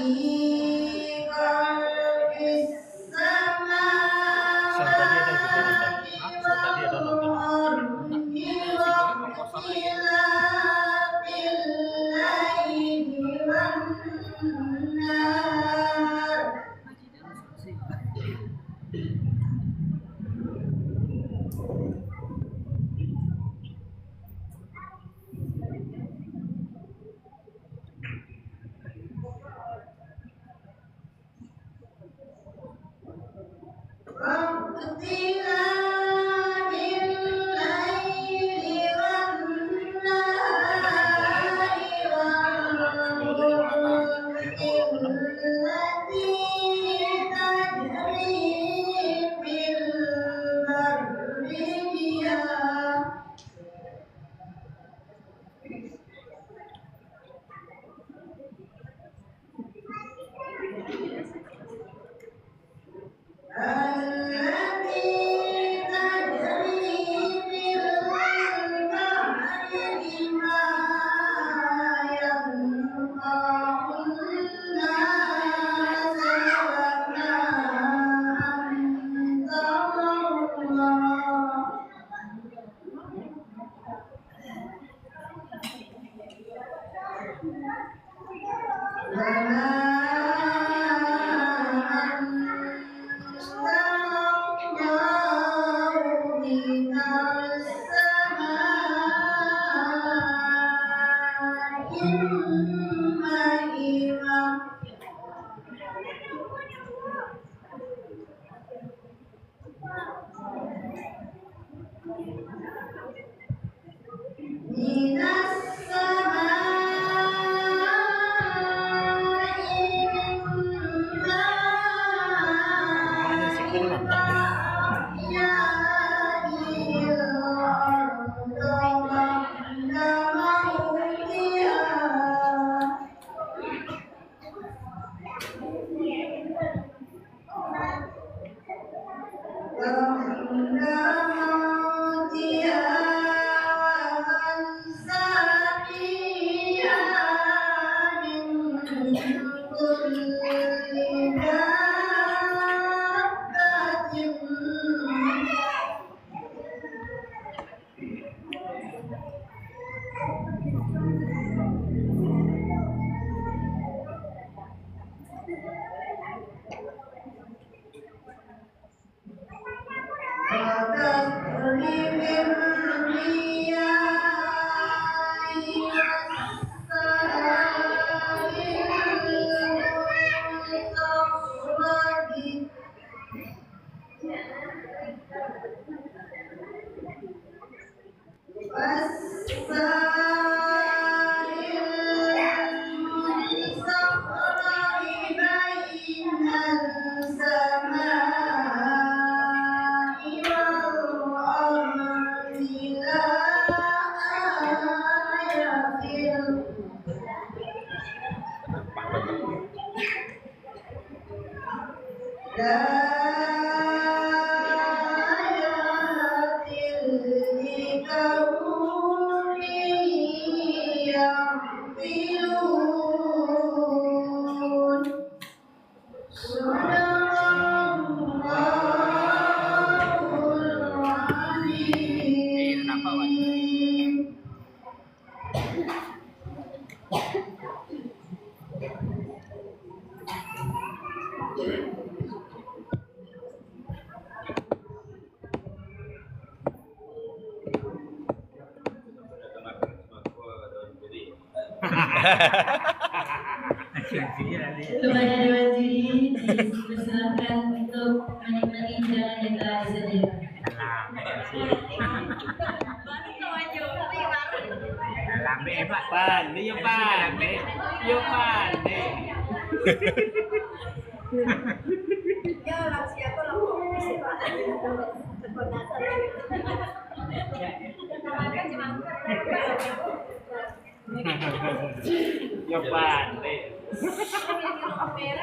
Kepada Dewan Juri, dipersilakan untuk menikmati hidangan yang telah disediakan.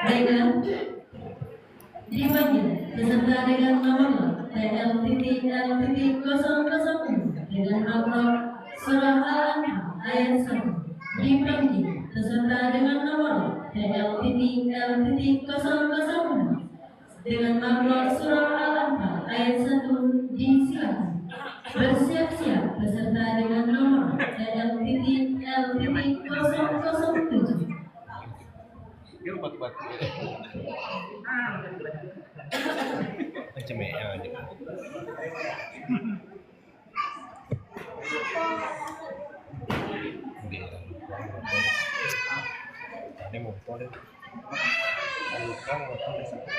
Baiklah, dipanggil beserta dengan nomor TL.L.001 dengan nomor surah Al-An'am ayat 1. Dipanggil beserta dengan nomor TL.L.001 dengan nomor surah Al-An'am ayat 1. Disilakan bersiap-siap beserta dengan nomor TL.L.007. Dia batu-batu. Macam ni ya. Ini motor. Bukan motor di sana.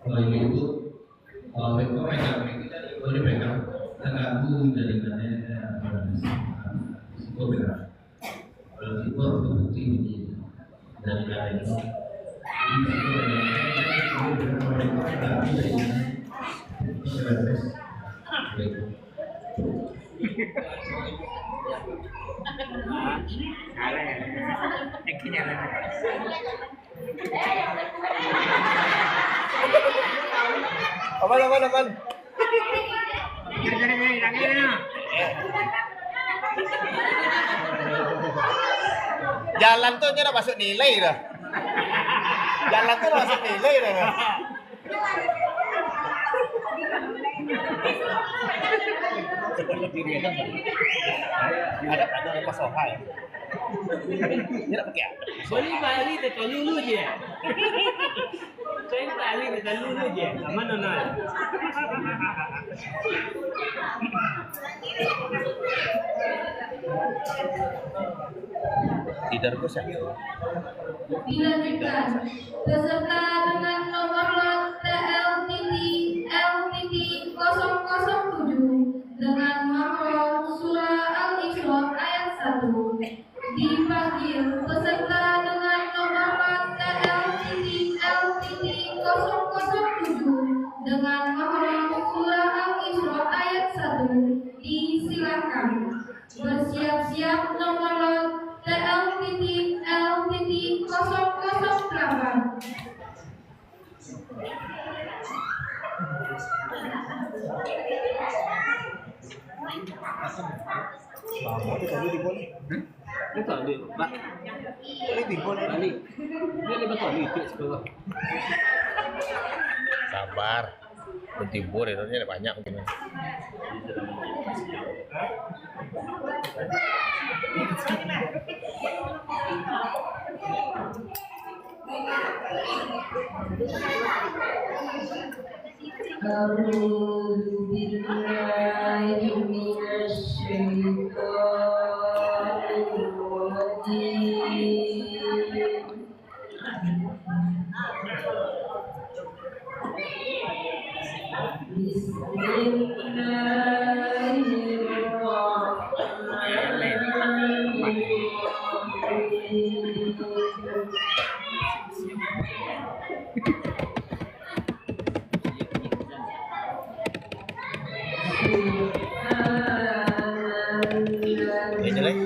Kalau itu, kalau mereka kita boleh pegang terganggu jaringannya itu benar. Kalau itu terbukti di jaringan itu. Aman. Jalan tuh udah masuk nilai dah. Jalan tuh udah masuk nilai dah. Ada pas soha ya. Tidak pakai apa? Boleh balik dekat dulu je. Saya balik dekat dulu je. Aman nona. Tidak bisa. Dilanjutkan peserta dengan nomor lot TL-L-007 dengan makhraj surah Al-Isra ayat 1 dipanggil. Peserta dengan nomor lot TL-L-007 dengan makhraj surah Al-Isra ayat 1 disilakan bersiap-siap. Nomor lot TL-L-008. Dia tak ada. Pak. Balik. Dia ni betul ni cik sekolah. Sabar. Bertibur itu ada banyak mungkin. Ini jelek.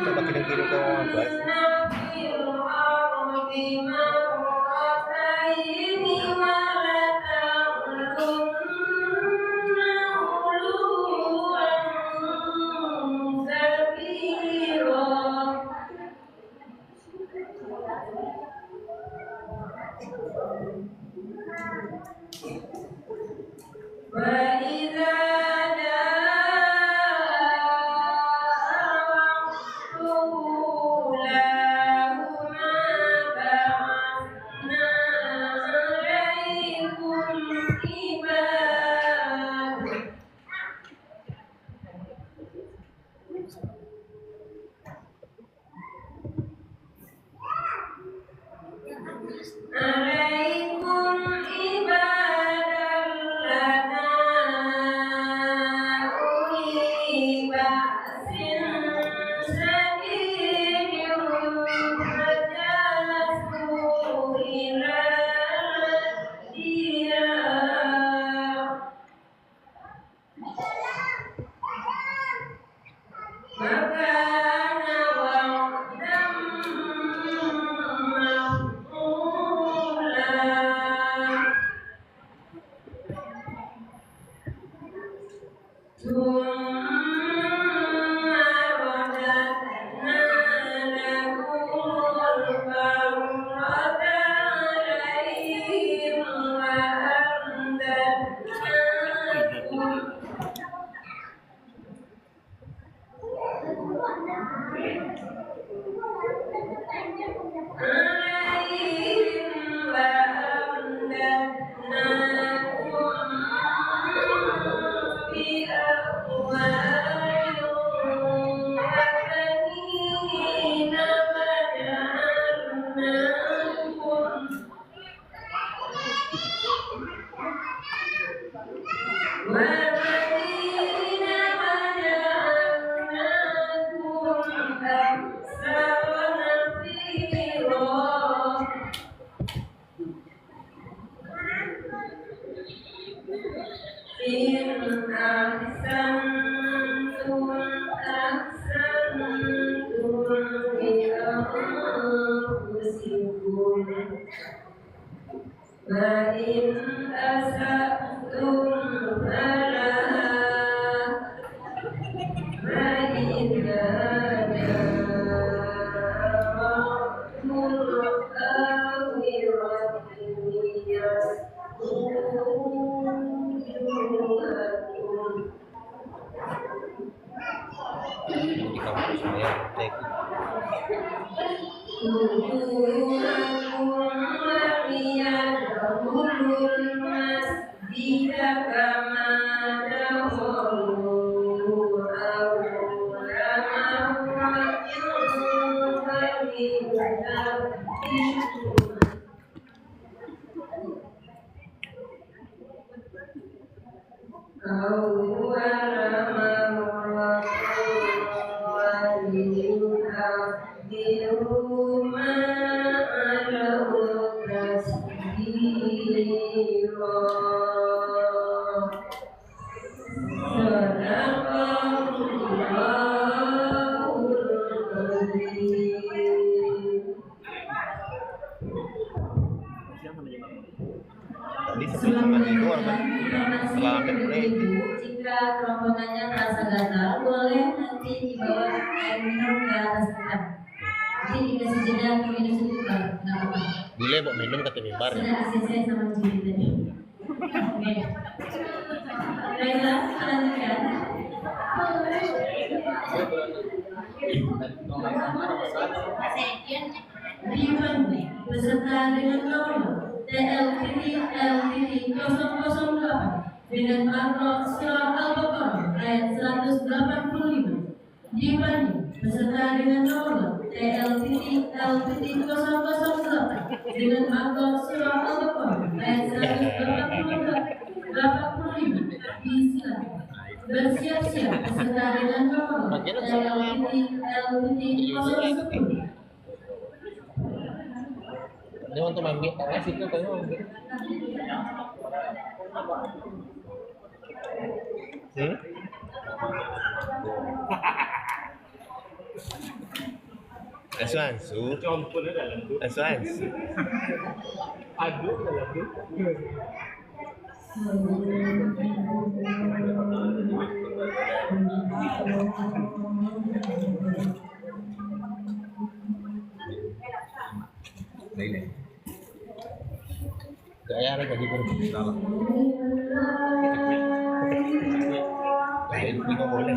Coba kirim-kirim ke orang tua. Di kampus saya tek. di rumah ada Tadi sebelum itu apa? Setelah hampir mulai. Jika rombongannya merasa gatal, boleh nanti dibawa air minum ke atas depan. Jadi dikasih jeda untuk minum sebentar, nggak apa-apa. Boleh bawa minum kata mimbar. Sudah selesai sama Juli tadi. Oke. Baiklah, lanjutkan. Dipan beserta dengan nomor TL-L-008 dengan makro surah Al-Baqarah ayat 185. Dipan beserta dengan nomor TL-L-008 dengan makro surah Al-Baqarah ayat 185. Disilakan bersiap-siap beserta dengan nomor TL-L-010. Ini untuk mandi tangan situ kayaknya mandi. Asuansu. Campurnya dalam tuh. Asuansu. Aduk dalam tuh. Ini. Kaya ada gaji baru. Kaya itu nggak boleh.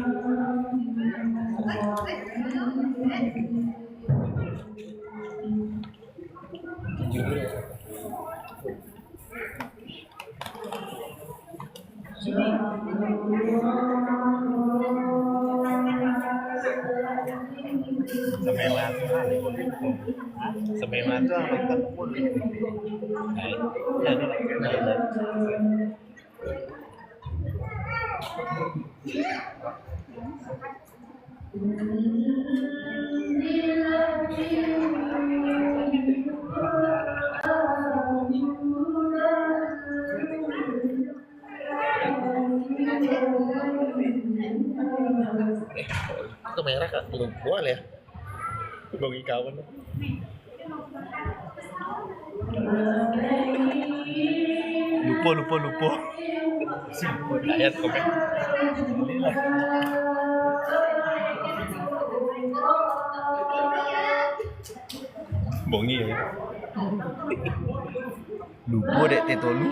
Semela tuh semela tuh apa kan pun itu merah kan belum buat ya bagi kawan lupa ayat komen bongi ya lupa dek tetolu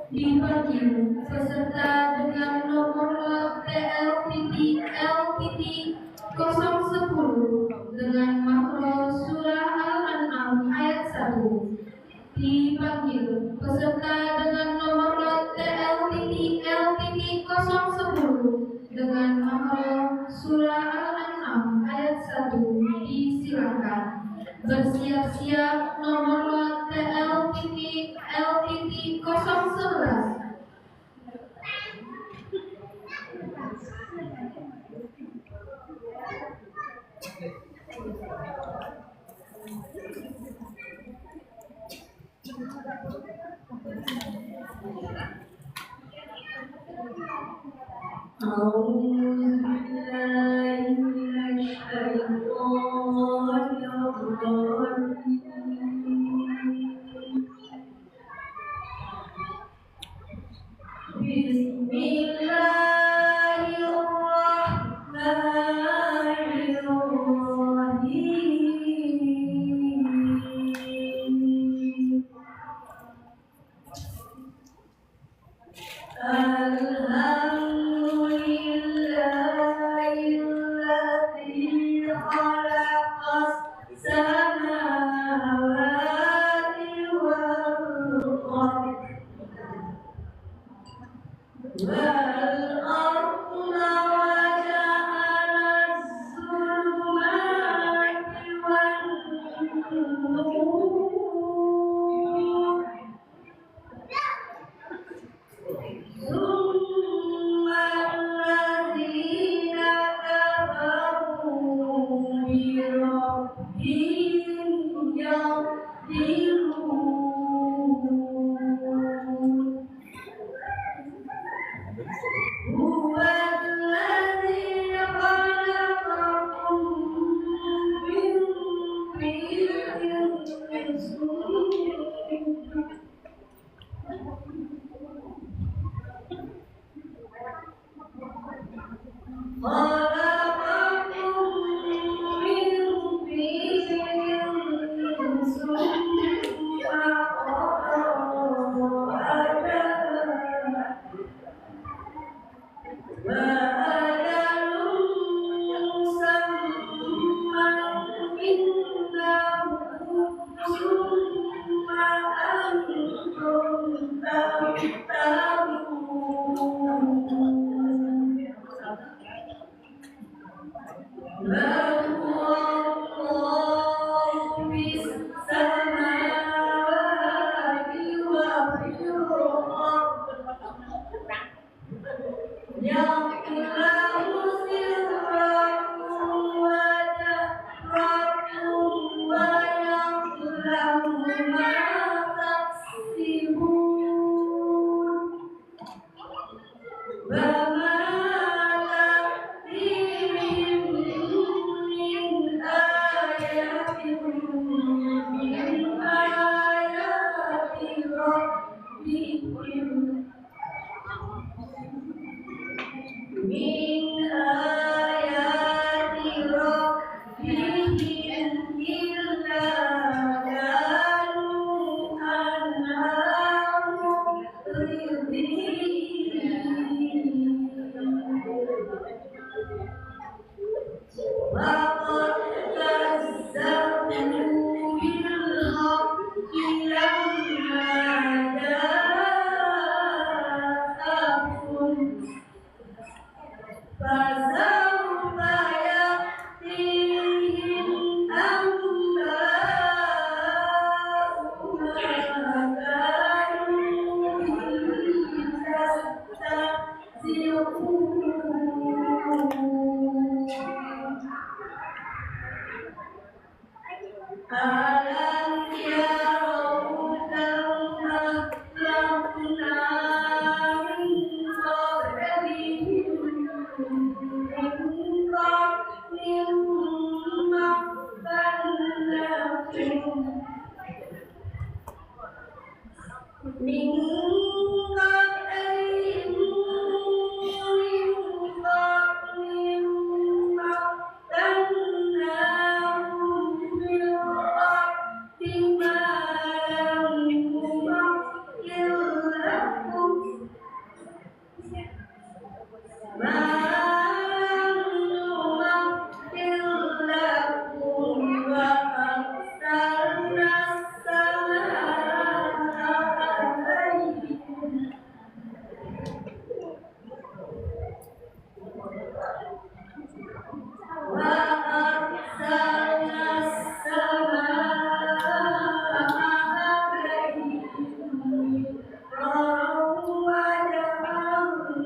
Dipanggil peserta dengan nomor lot TL-L-010 dengan makro surah Al-An'am ayat 1. Dipanggil peserta dengan nomor lot TL-L-010 dengan makro surah Al-An'am ayat 1. Disilakan bersiap-siap nomor lot TL-L-011. ألم يروا كم أهلكنا من قبلهم من قرن مكناهم من قبلهم من قرن مكناهم في الأرض ما لم نمكن لكم ما لم نمكن لكم وأرسلنا السماء عليكم وأرسلنا السماء عليهم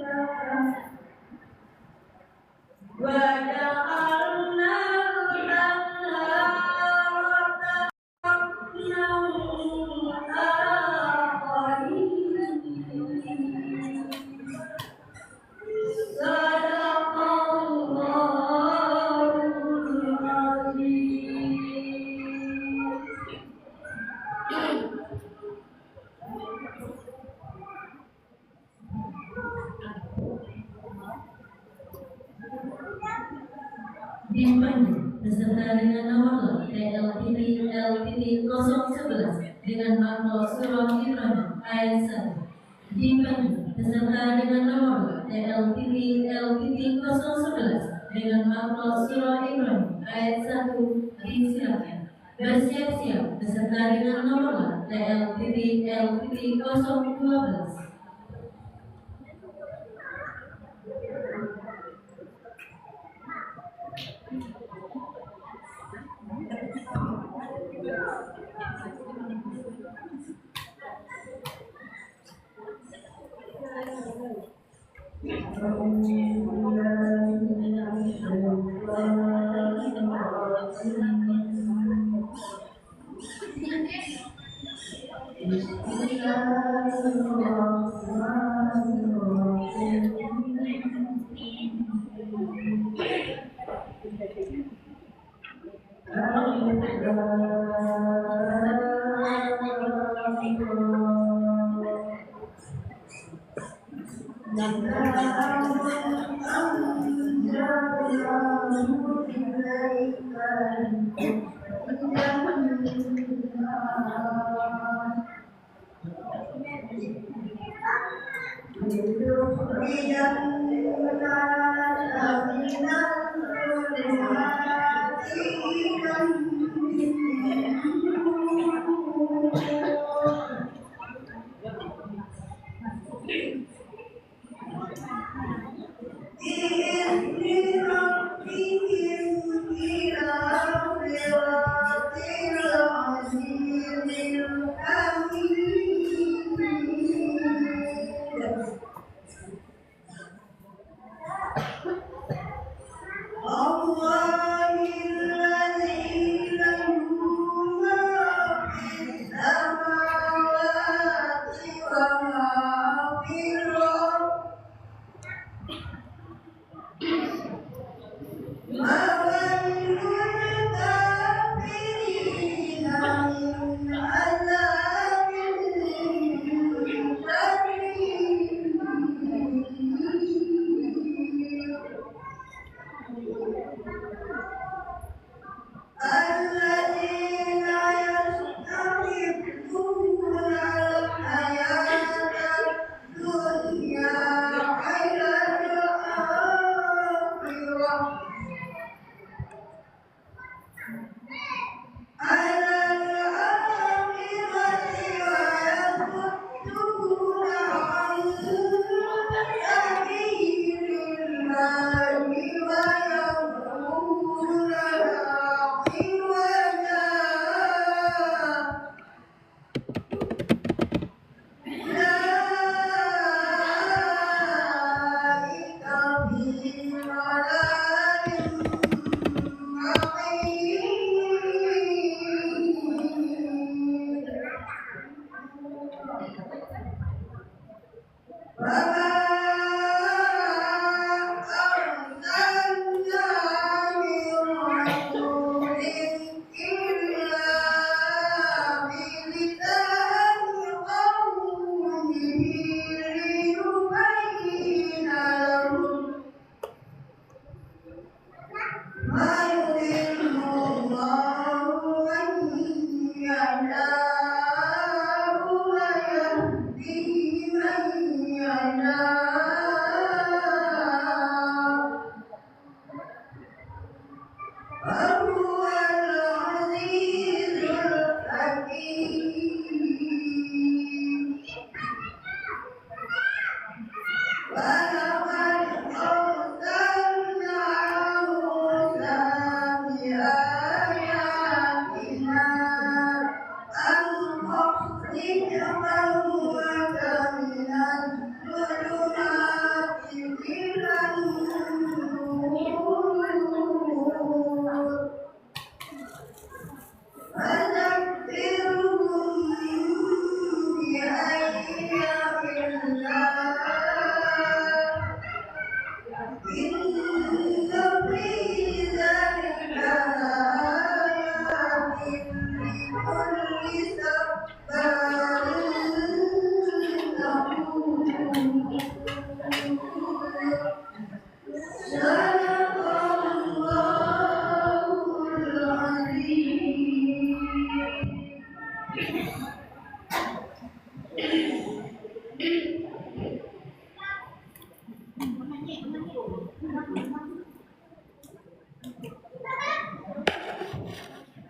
مطرا وجعلنا الأنهار تحتهم آخرين صدق الله العظيم. Dimana beserta dengan nomor TLTP 011 dengan makna surah Ibrahim ayat 1. Dimana beserta dengan nomor TLTP 011 dengan makna surah Ibrahim ayat 1 disilakan. Bersiap-siap beserta dengan nomor TLTP 012.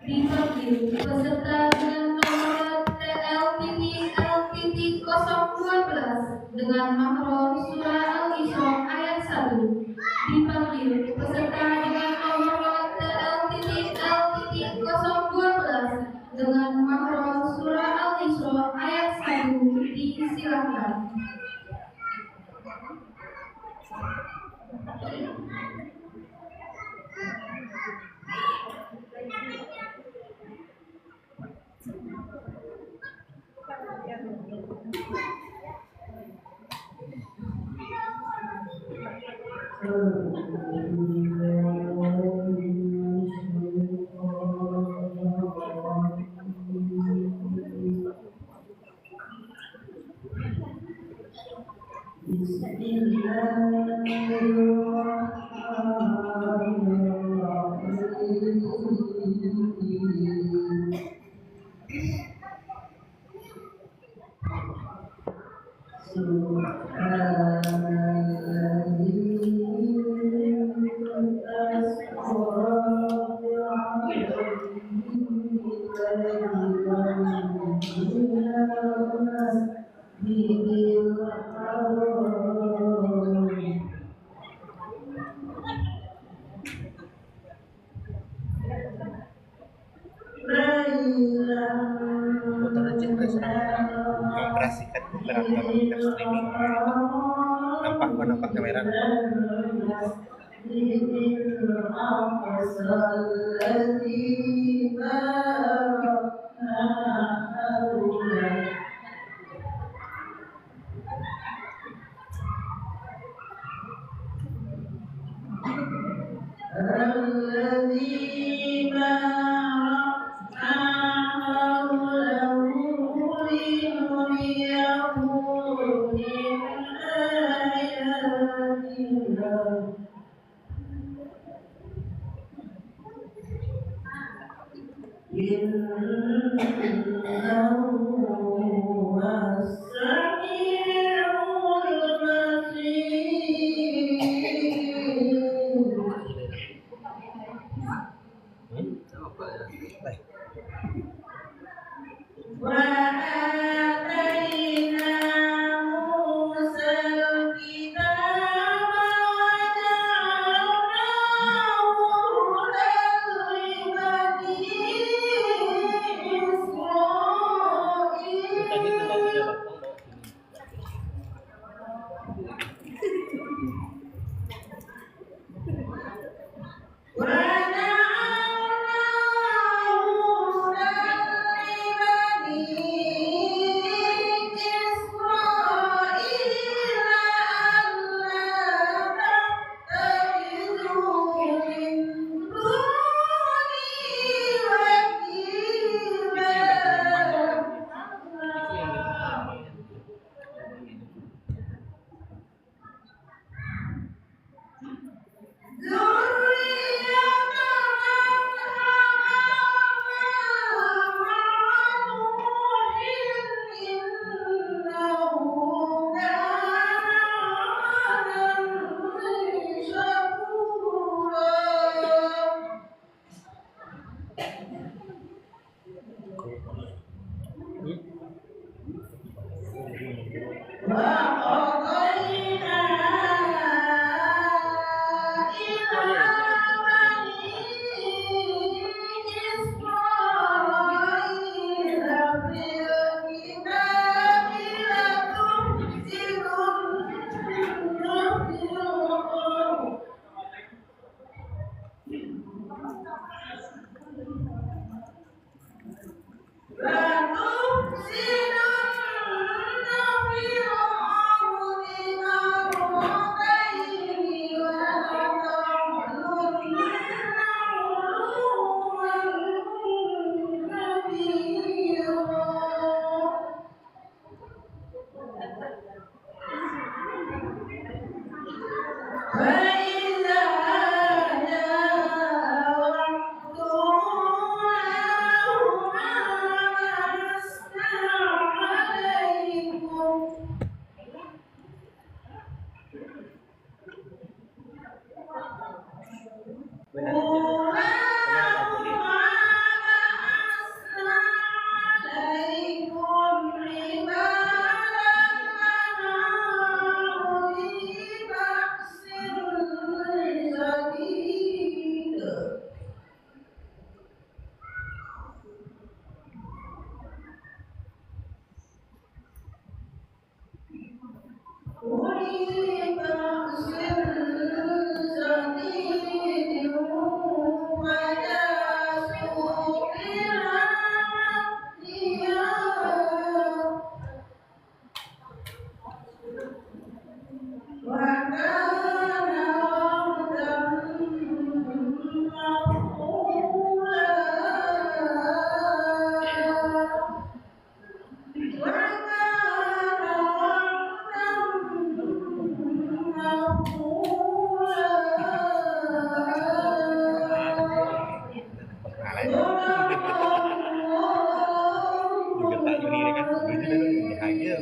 Dipanggil peserta dengan nomor TL-L-012 dengan makro surah Al-Isra ayat 1. Dipanggil peserta dengan nomor TL-L-012 dengan makro surah Al-Isra ayat 1. Disilakan. mengoperasikan beberapa live streaming nampak kamera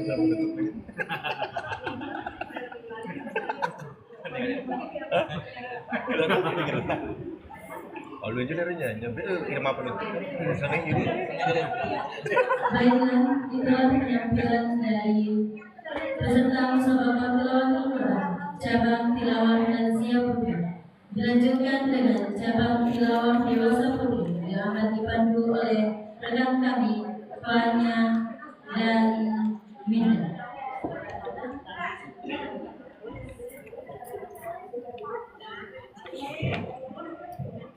Oh, lu aja dari nyampe kirim apa nih? Sana ini. Baiklah, itulah penampilan dari peserta musabaqah tilawatul Quran cabang tilawah lansia putri. Dilanjutkan dengan cabang tilawah dewasa putri yang akan dipandu oleh rekan kami Fanya dan Minda.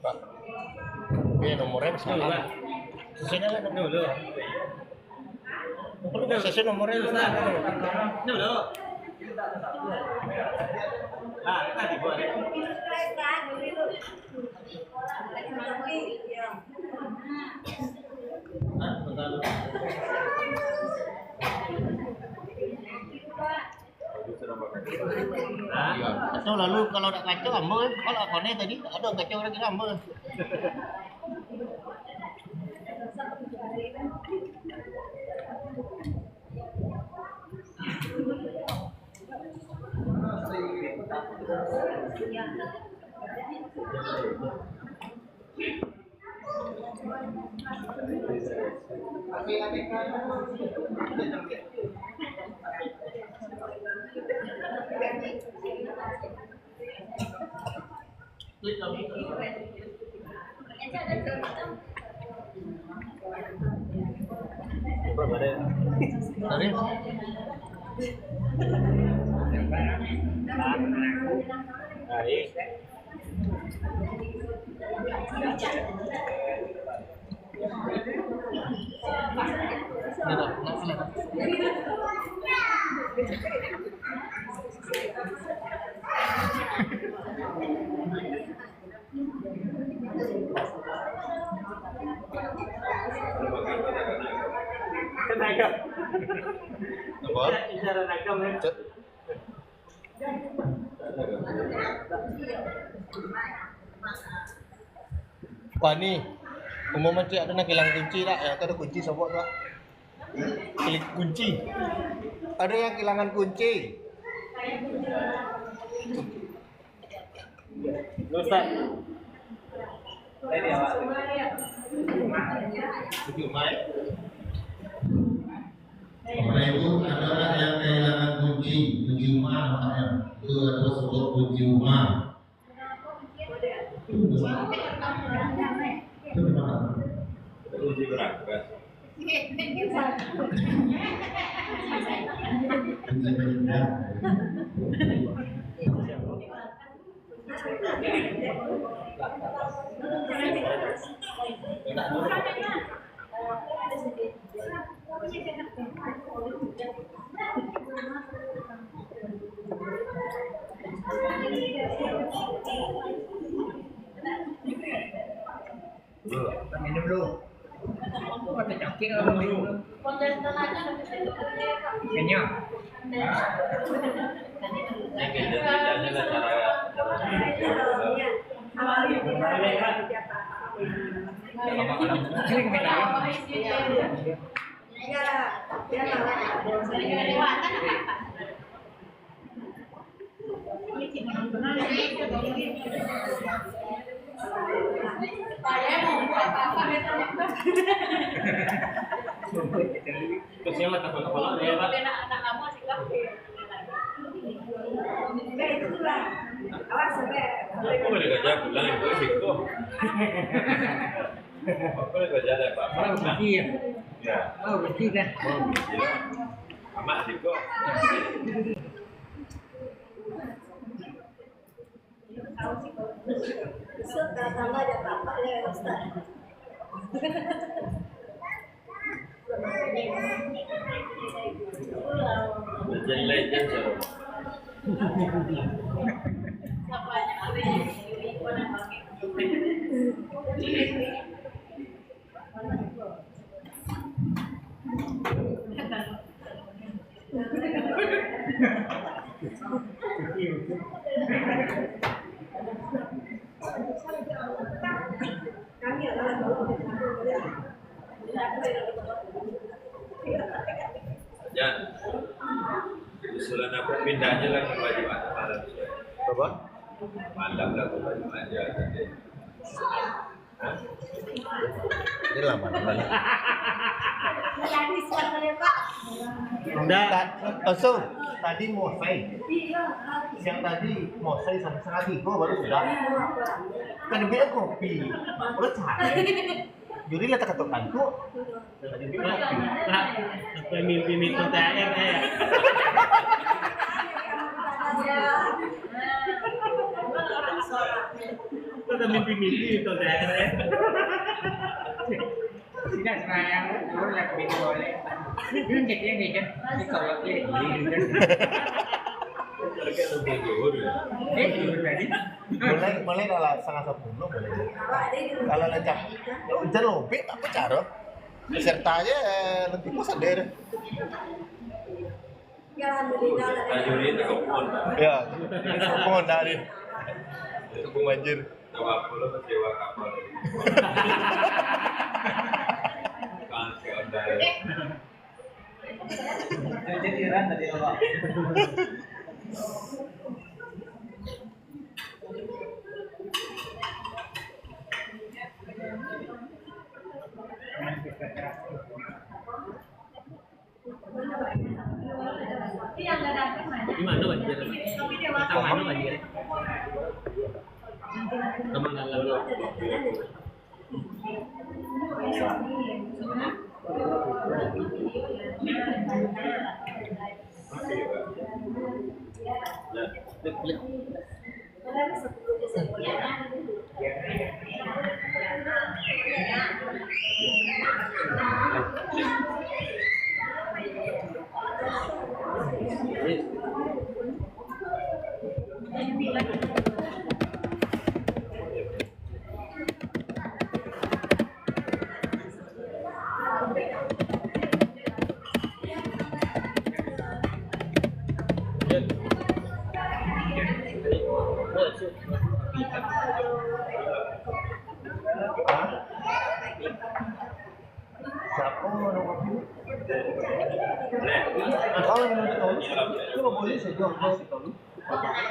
Pak. Ini nomornya salah. Sesuainya lah dulu. Perlu sesuai nomornya dulu. Dulu. Ah, tadi boleh. Atau lalu kalau nak kacau ambil, kalau akonnya tadi ada kacau lagi ambil. Tadi Kenagam. apa? Cara nagam ya. Wah ni, umumnya cik ada nak hilang kunci tak? Yang ada kunci sobok tak? Klik kunci. Ada yang kehilangan kunci. Ustaz. Ini awak. Tujuh Mai. Bapak Ibu, ada orang yang kehilangan kunci rumah, makanya itu adalah sebut kunci rumah. Kunci berangkat. Kunci penyimpanan. Minum dulu. Kata cakir orang minum dulu. Kenyang. Kesialan kepala ya, Pak. Anak kamu sih kan. Aku boleh kerja bulan itu Biko. Aku boleh kerja ada apa? Orang bersih ya. Ya. Oh, bersih kan. Amak Biko. Suka tambah ada bapak ya Ustaz. Jadi legend ya. Ya. Usulan aku pindahnya lah ke baju malam. Apa? Malam lah ke baju aja. Ini lama banget. Jadi suaranya Pak. Enggak, langsung tadi Mosai. Siang tadi Mosai sampai setengah 3 baru sudah. Kan dia kopi, udah capek. Juri lah ketukan tuh. Tadi dia kopi. Apa mimpi-mimpi THR ya? Udah mimpi-mimpi itu THR ya. Tidak sayang, lu lagi bikin boleh. Ini kayaknya nih kan, di kalau ini Harga lebih jauh ya. tadi. Mulai kalau setengah 10 boleh. Kalau lecak, ya hujan lobe tak pecara. Pesertanya lebih pusat deh. Tajuri itu kepon. Ya, mohon dari itu banjir. Coba pula kecewa kapal. Kan sekedar. Jadi ran tadi apa? Gimana banjir? Sama mana banjir? Teman lalu. Siapa mau kopi? Kalau minum tolu, cuma boleh saja kasih tolu.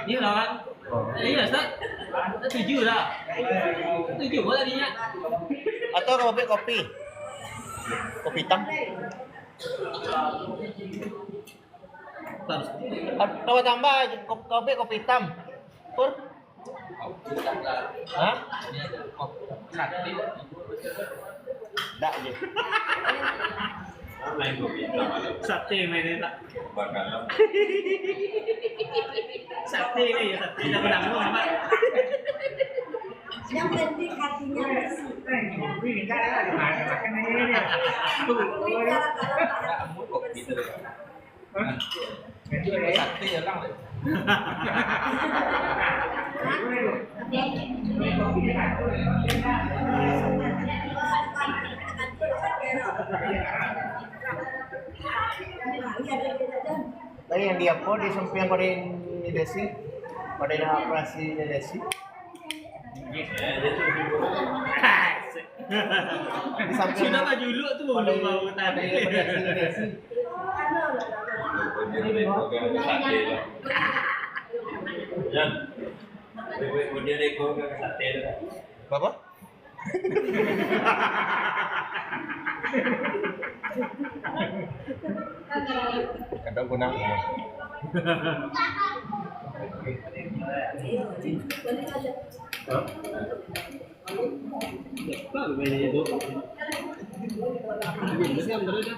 Ini lah kan? Iya, Ustaz. Setuju lah. Setuju kok tadinya. Atau kopi? Kopi hitam? Coba tambah kopi hitam. Pur? Hah? Enggak ya. Main kopi malam. Sate mainnya tak. Bakalan. Sate ini ya, sate jangan nanggung Pak. Yang penting hatinya bersih. Ini kan ada makan ini. Kopi itu. Sakti ya lang. Tadi yang dia po di samping pada ini desi, pada yang operasi desi. Di samping Sudah maju dulu tuh belum mau tadi. desi. Sate lah. Jan. Kemudian eko ke sate lah. Bapak? Kadang kunang. Baru mainnya itu. Ini kan terus ya.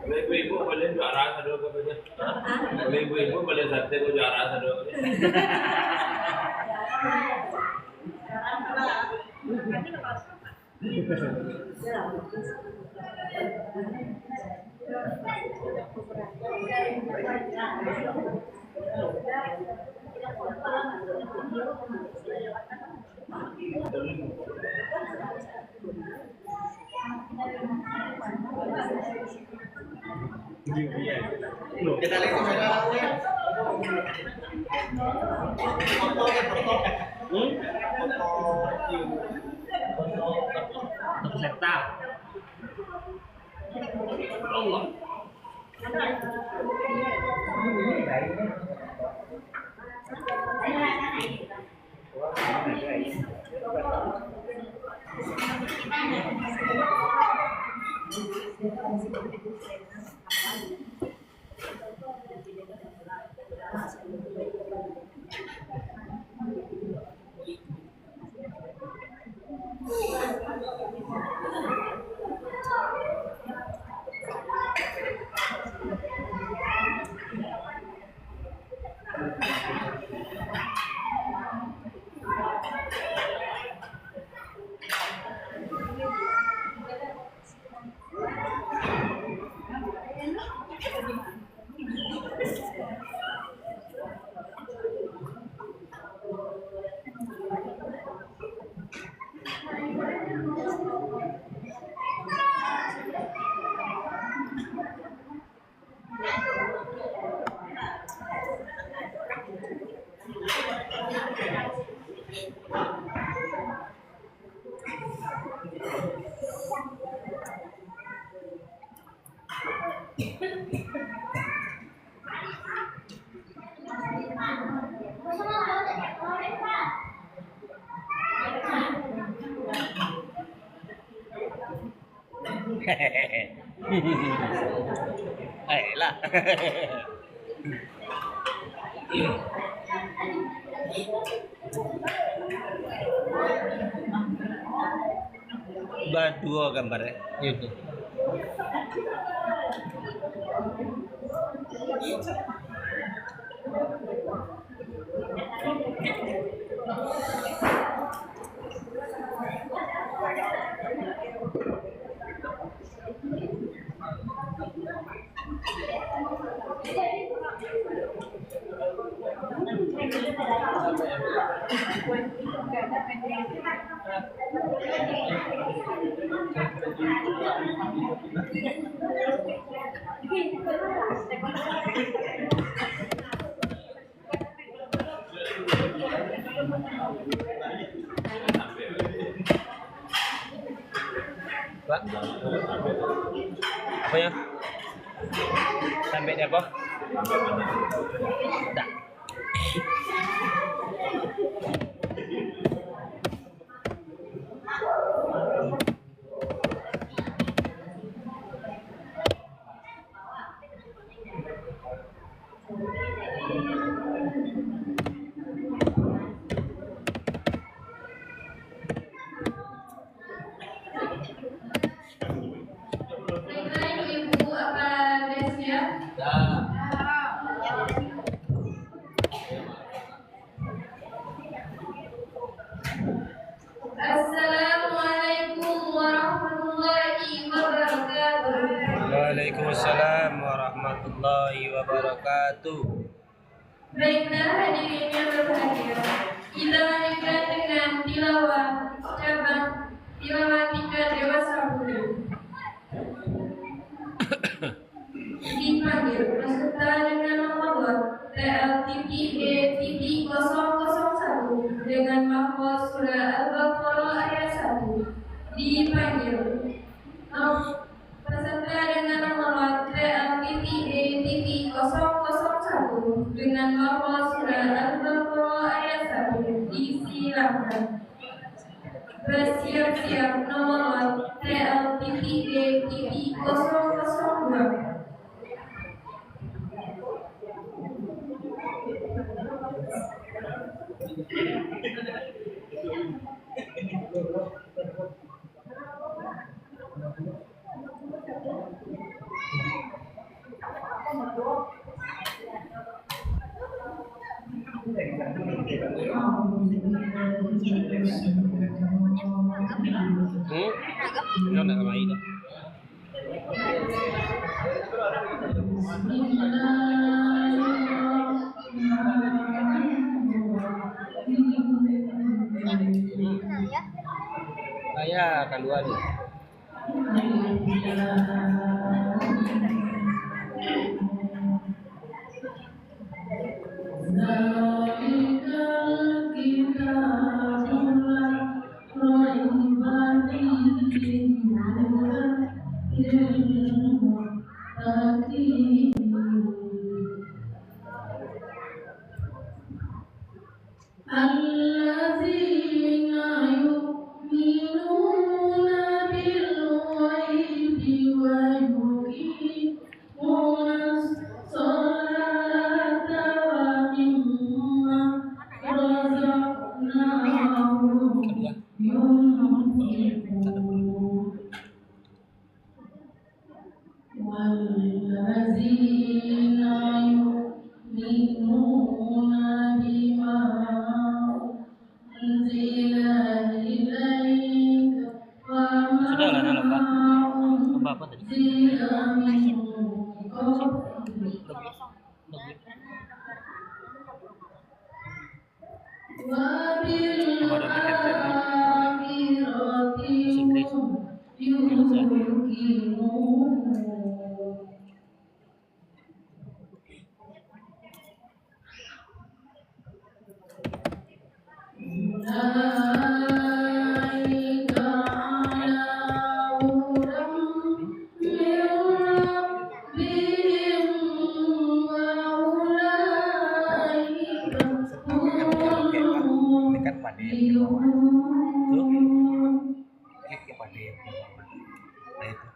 Ibu boleh juara satu ke saja. Ibu boleh sate ko juara satu. Kita lihat kamera aku ya. Foto. Serta. Allah. Lah. Berdua gambarnya. Itu. Pak, apa ya? Sampai Depok? Tak. Ibu apa Desya? Assalamualaikum warahmatullahi wabarakatuh. Waalaikumsalam warahmatullahi wabarakatuh. Baiklah hadirin yang berbahagia, kita lanjutkan dengan tilawah cabang tilawah tingkat dewasa muda. Dipanggil peserta dengan nomor TL-E-001 dengan mahfuz surah Al-Baqarah ayat 1. Dipanggil peserta dengan nomor TL-E-001 dengan mahfuz surah Al-Baqarah ayat 1. Disilakan. Bersiap-siap nomor TL-E-002. Nó nặng mày đó. Saya keluar nih. Wala na lang ba? Ang bapa tadi. Kepada headset Inggris. Dekat pada yang di bawah. Tuh. Klik ke pada yang di bawah. Nah itu.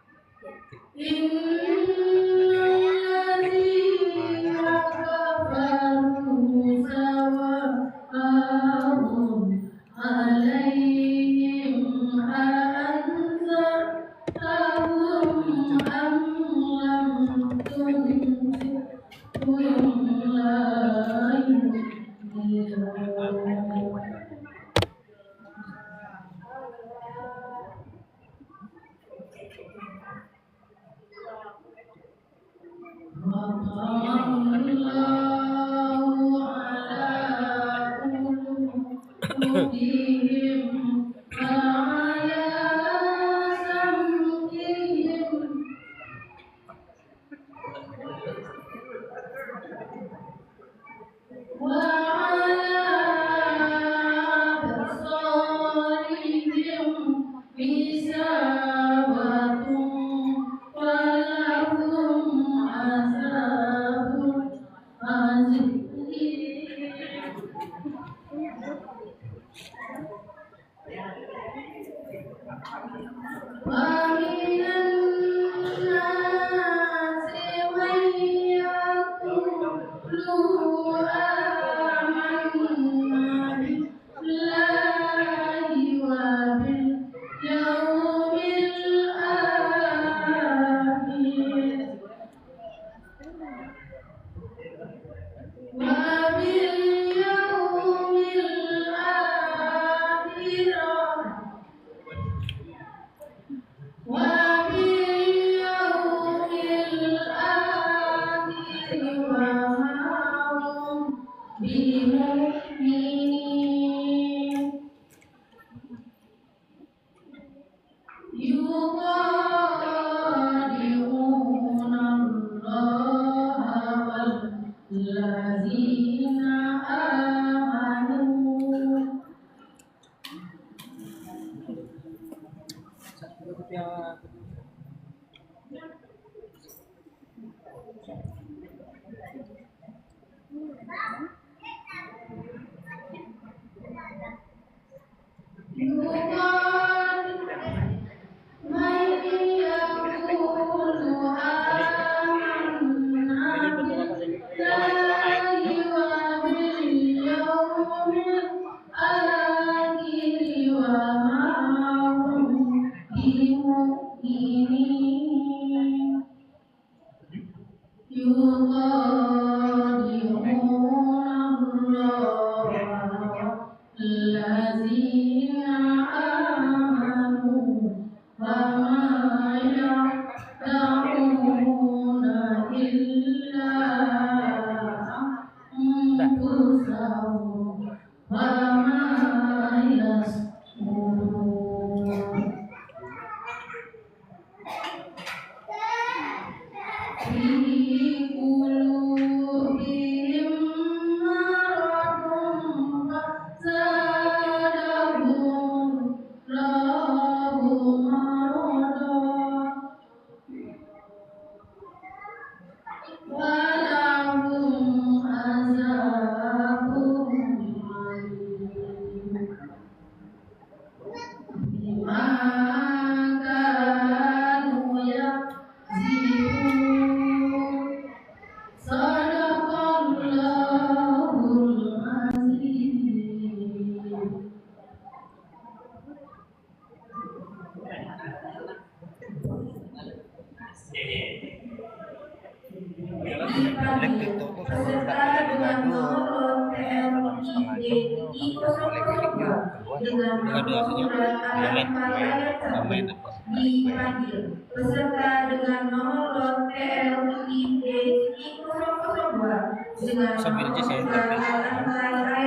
Komen dipanggil peserta dengan nomor lot TLID 002 dengan Sambil aja saya tampil.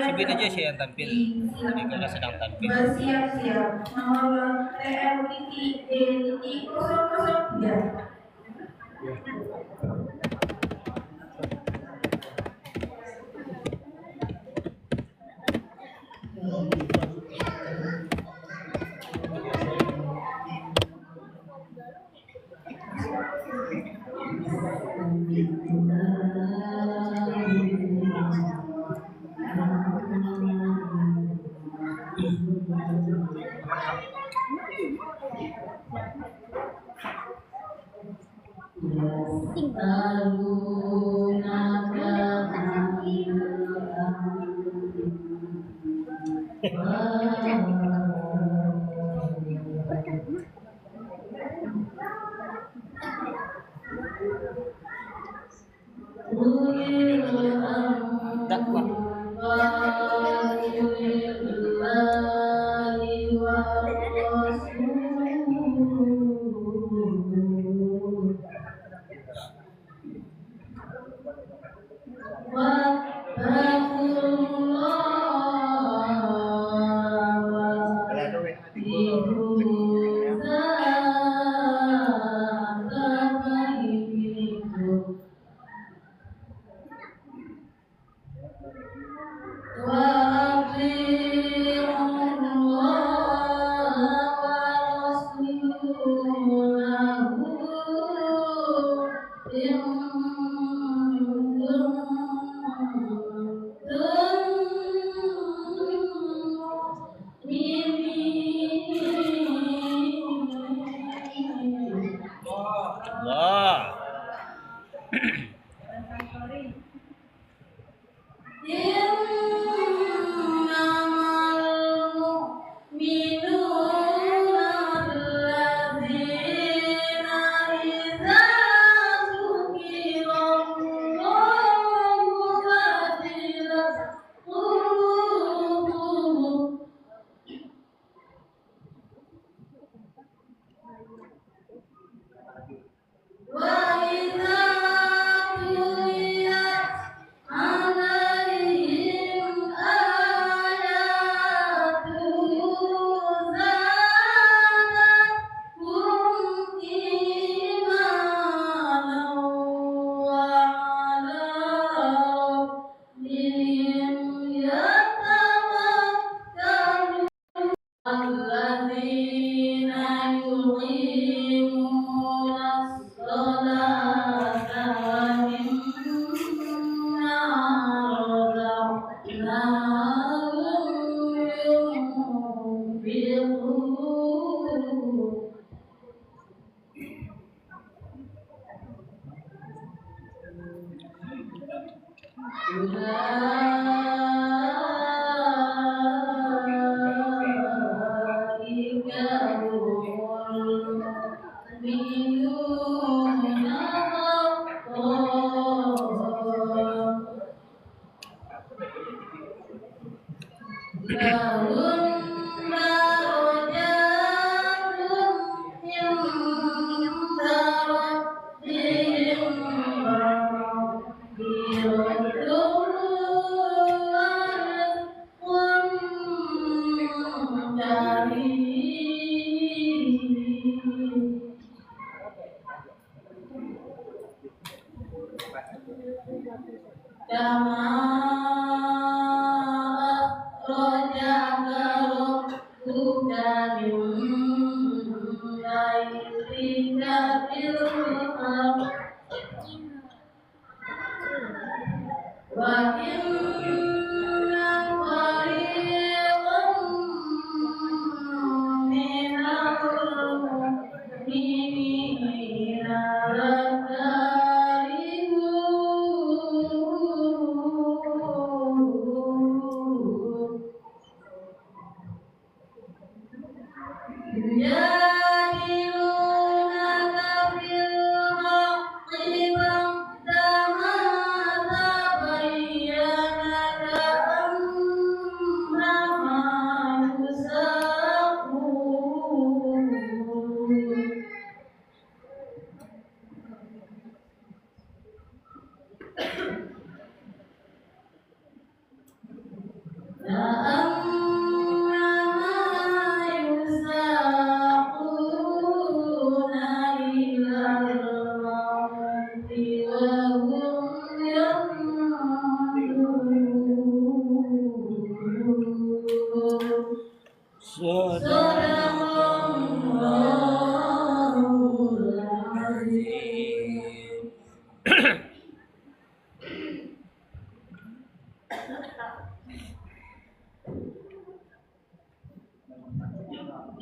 Sambil aja saya yang tampil. Ini kalau sedang tampil. bersiap-siap nomor lot TLID 003.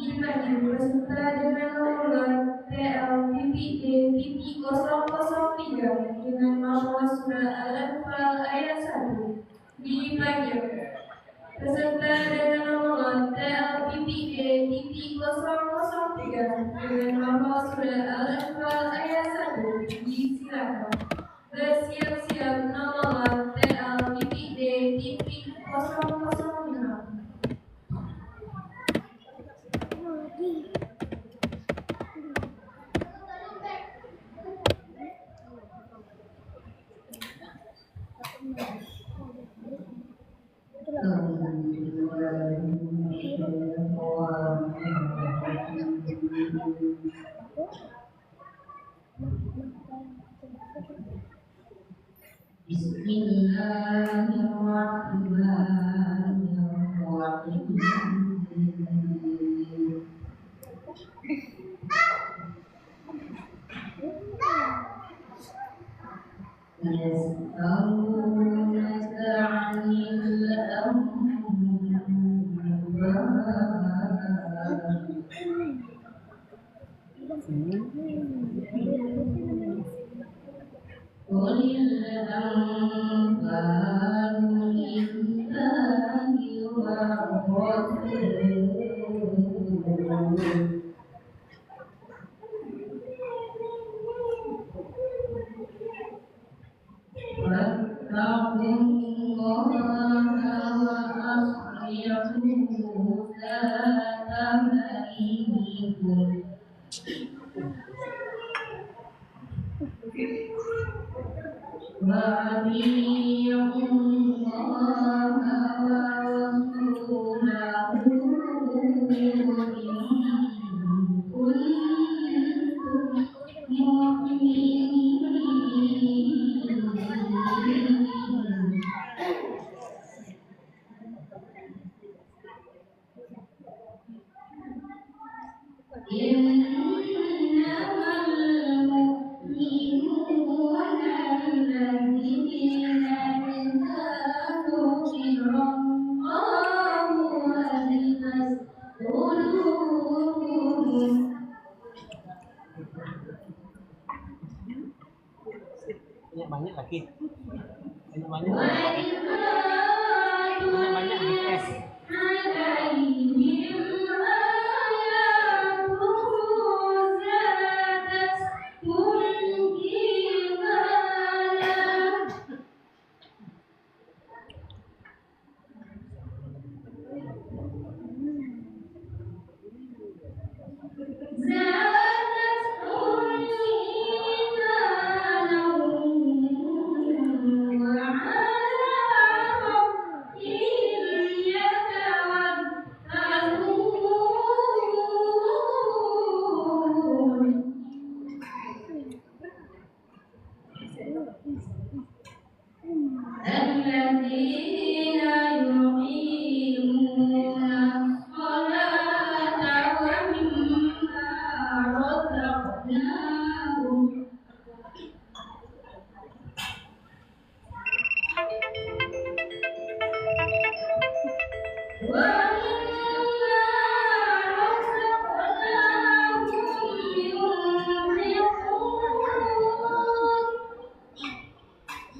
dimaju beserta dengan nomor TL-D-003 dengan nomor surah Al-Anfal ayat 1 dimaju beserta dengan nomor TL-D-003 dengan nomor surah Al-Anfal ayat 1 disilakan. Bersiap-siap nomor TL-D-005. Banyak lagi. Banyak di es.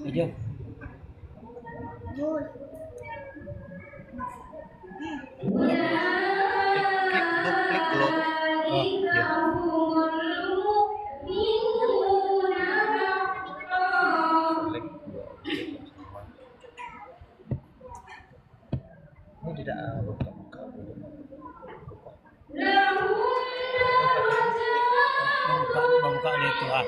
Aja. Ini tidak buka-buka. Buka dia itu ah.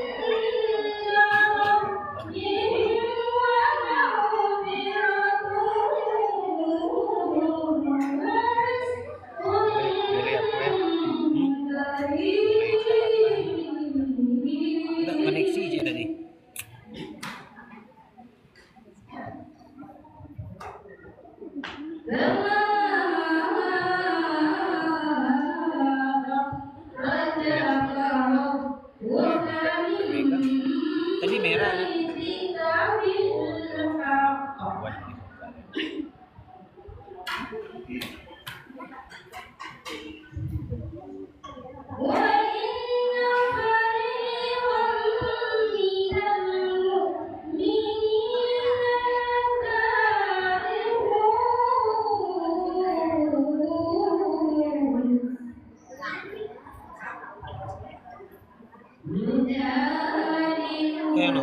Koneksi je tadi. Raja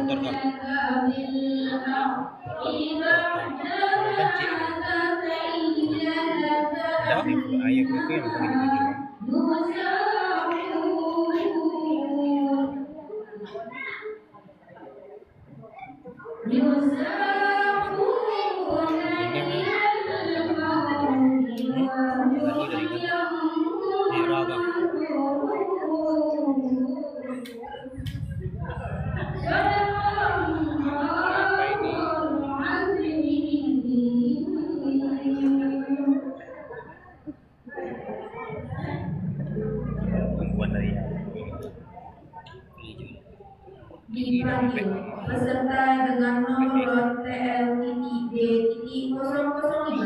motor kah? Tapi ayah gue yang pengen dipanggil peserta dengan nomor TL-D-005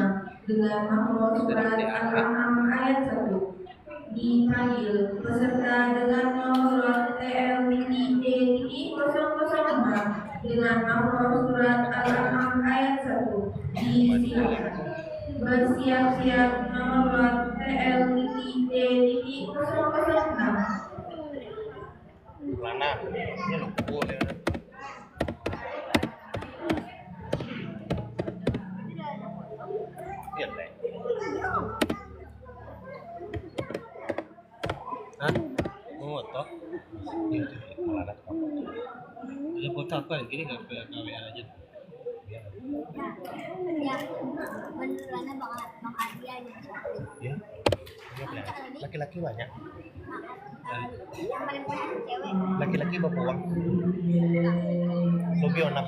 dengan makhraj surat Al-An'am ayat 1. Dipanggil peserta dengan nomor TL-D-005 dengan makhraj surat Al-An'am ayat 1. Disiapkan. Bersiap-siap nomor TL-D-006. Lana, ini lupa ya. Iya deh. Hah? Mau foto? Iya, malah ada foto. Ada foto apa? Gini nggak KWA aja. Ya, benerannya Bang Adi aja. Ya, laki-laki banyak. Yang paling banyak cewek. Laki-laki berapa uang? Lebih onam.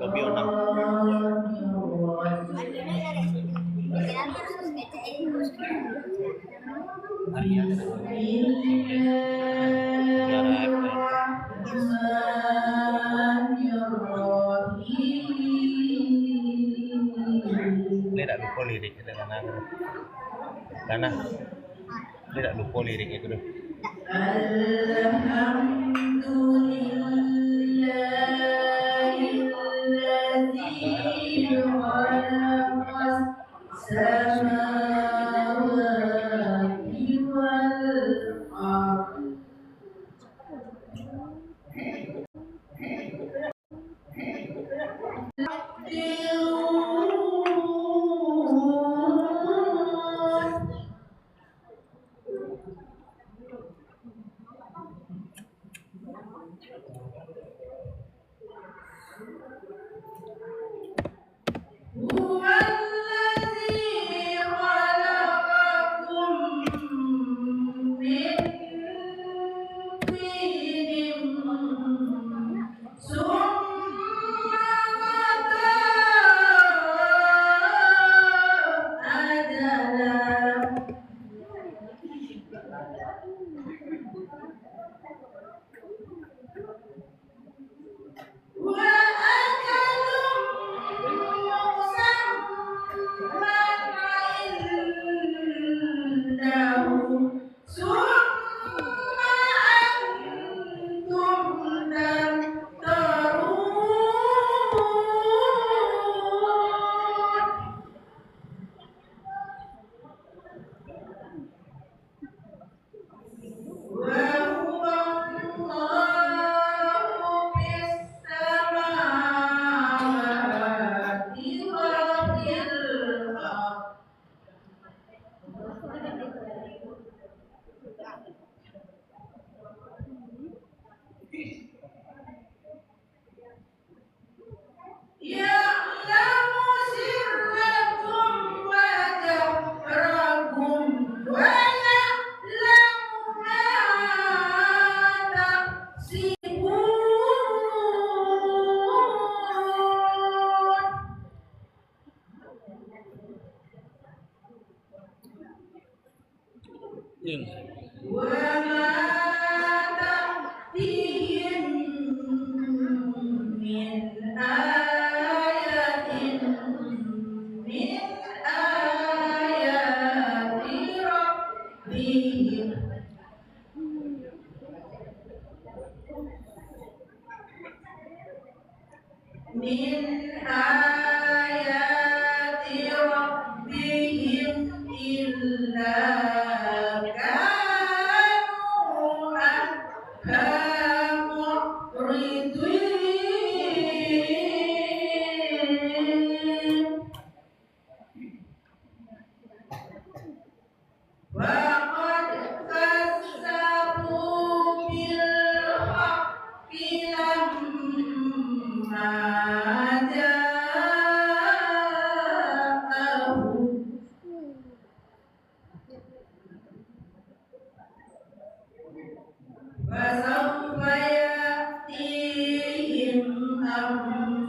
Lebih onam. Adanya dari pikiran terus kece terus. Arya. Dia tak lupa liriknya dengan Lana. Dia tak lupa liriknya itu. Kanu وسوف يأتيهم أنباء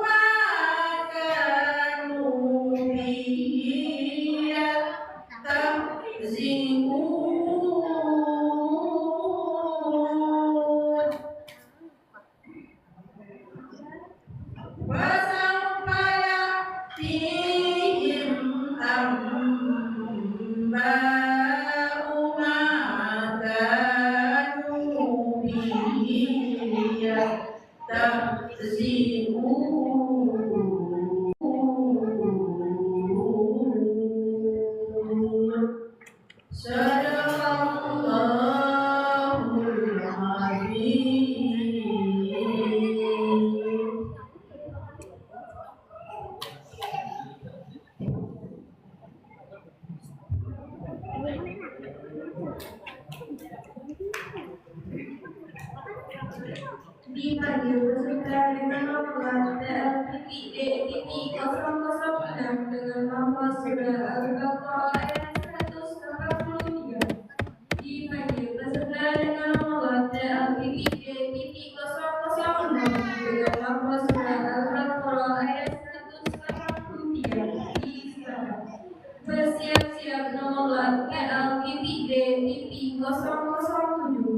ما كانوا به يستهزئون وسوف يأتيهم أنباء ما كانوا به يستهزئون صدق الله العظيم. Dipanggil peserta dengan nomor titik dengan nomor sudah Al-Baqarah ayat 183. Dipanggil peserta dengan nomor titik dengan nomor sudah Al-Baqarah ayat 183. Bersiap-siap nomor titik 007.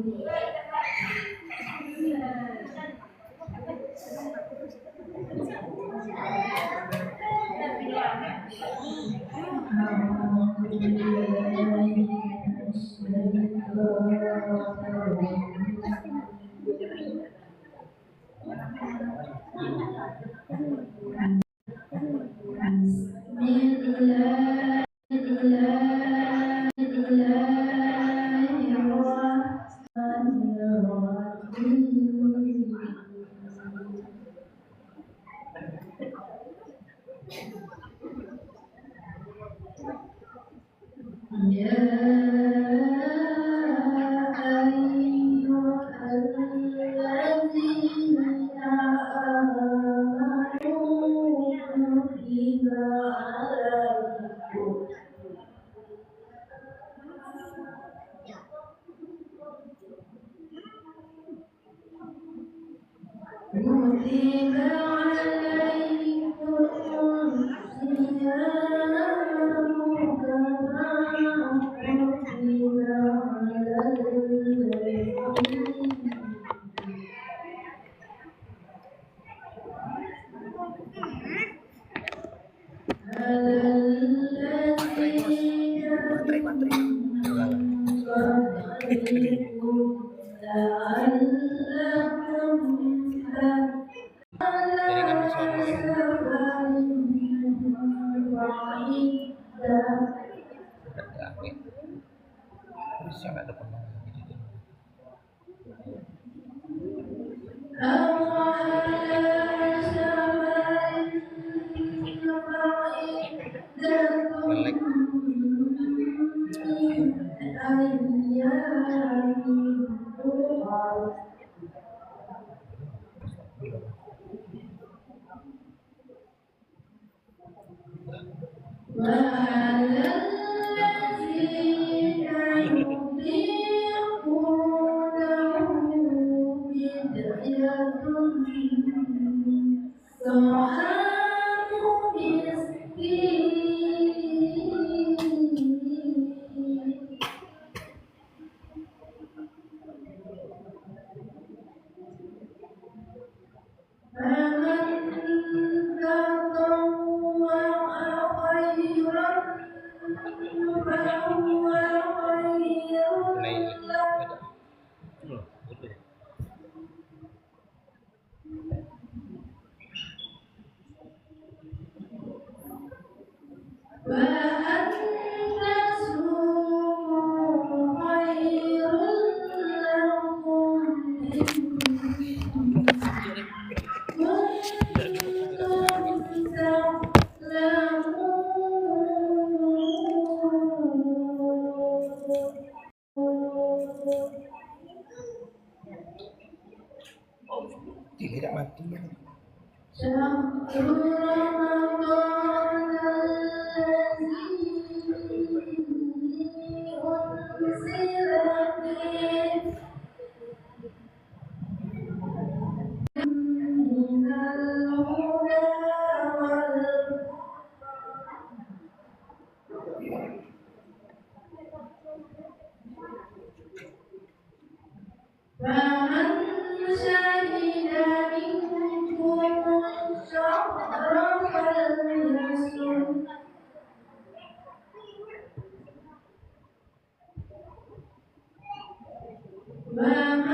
ومن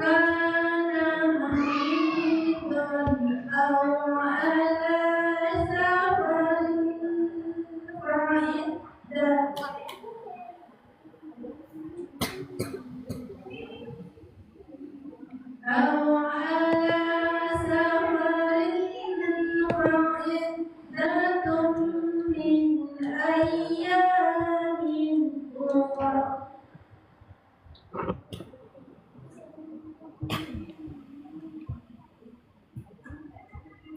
كان مريضا أو على سفر فعدة أو على سفر فعدة من أيام أخرى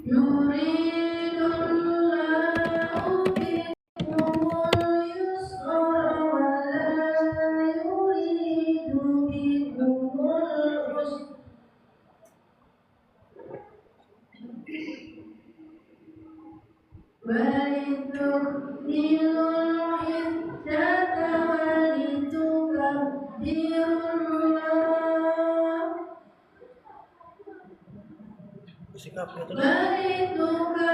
يريد الله بكم اليسر ولا يريد بكم العسر ولتكملوا العدة ولتكبروا الله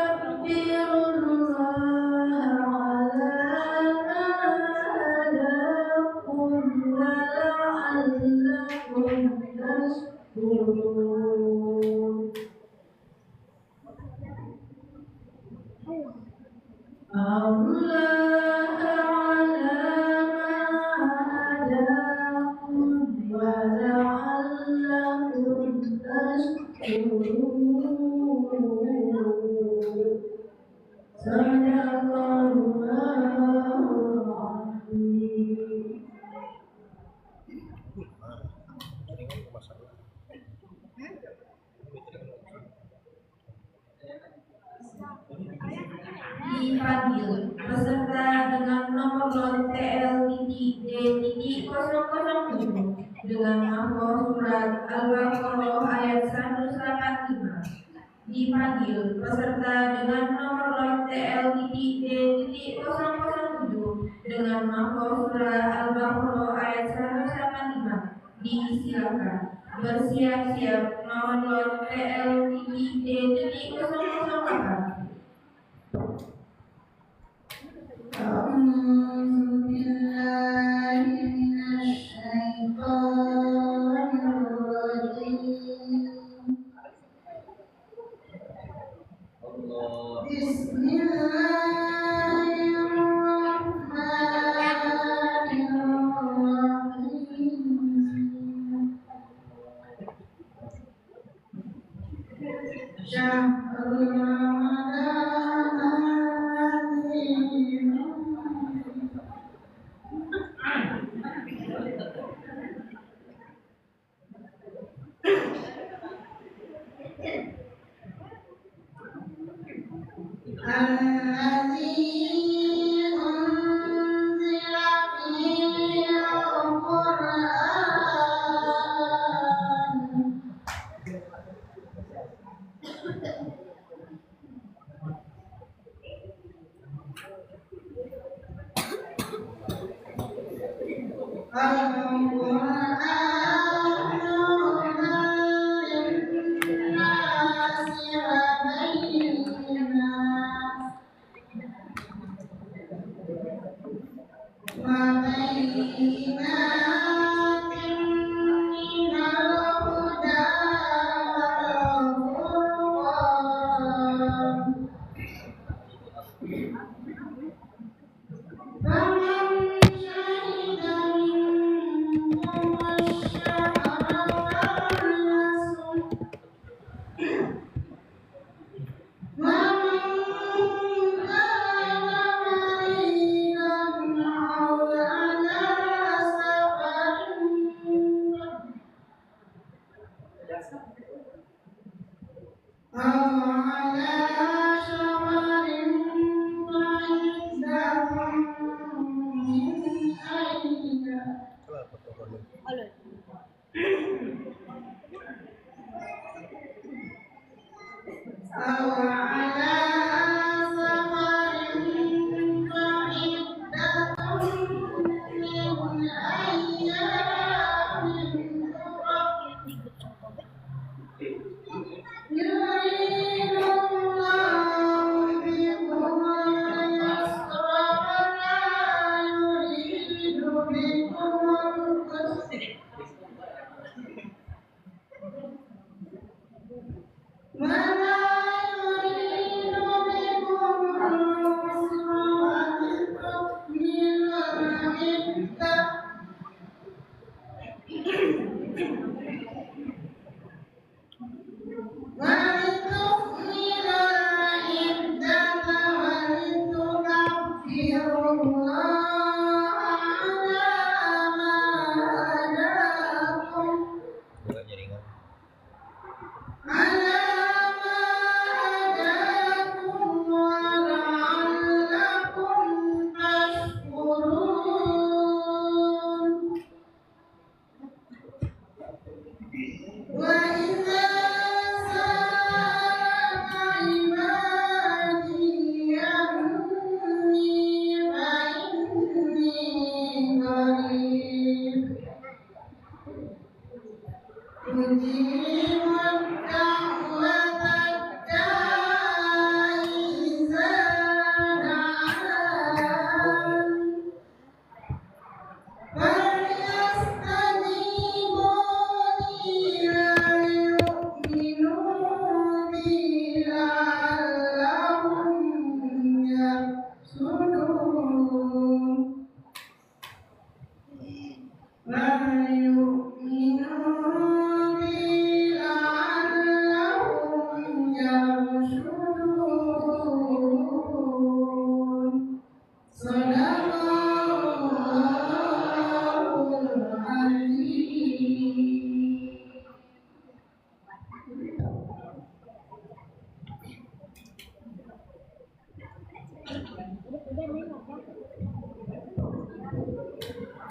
ولتكبروا الله على ما هداكم ولعلكم تشكرون الله على ما هداكم ولعلكم تشكرون صدق الله العظيم. Dipanggil peserta dengan nomor lot TL-D-007 dengan nomor surat Al-Baqarah ayat 185. Dipanggil peserta dengan nomor lot TL-D-007 dengan nomor surat Al-Baqarah ayat 185. Disilakan bersiap-siap nomor lot TL-D-008.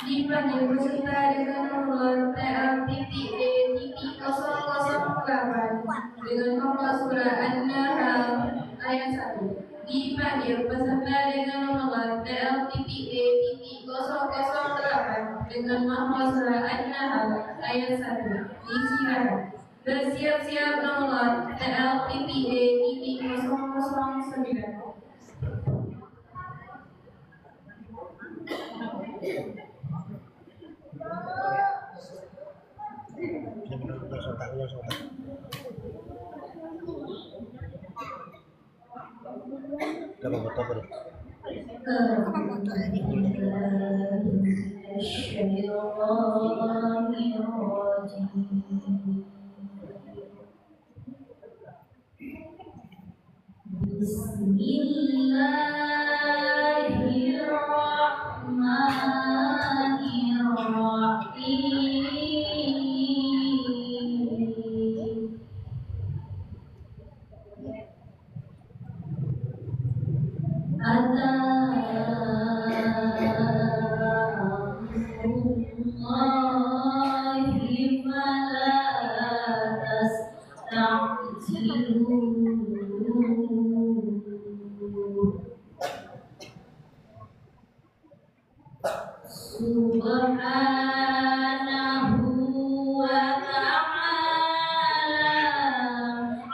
Dipanggil peserta dengan nomor TL.E.008 dengan nomor surah An-Nahl ayat 1. Dipanggil peserta dengan nomor TL.E.008 dengan nomor surah An-Nahl ayat 1. Disilakan. Bersiap-siap nomor TL.E.009. Subhanahu wa ta'ala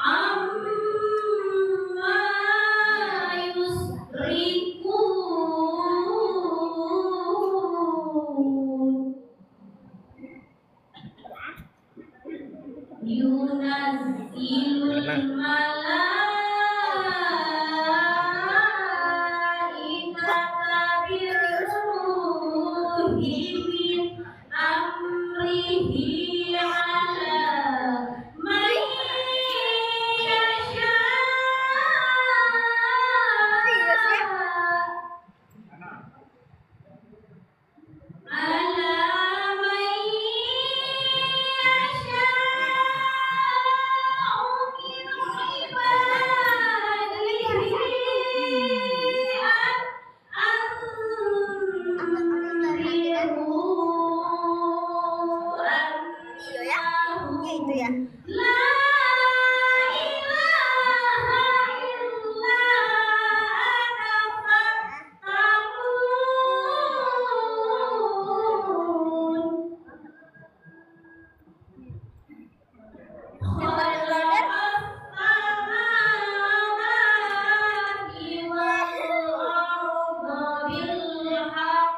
amma yusrikun. Yunazzilul malaikata birruhi min amrihi ala man yasha ala man yasha min ibadihi Itu ya. La ilaha illa ana fattaqun. Khalaqas samawati wal arda bil haqq.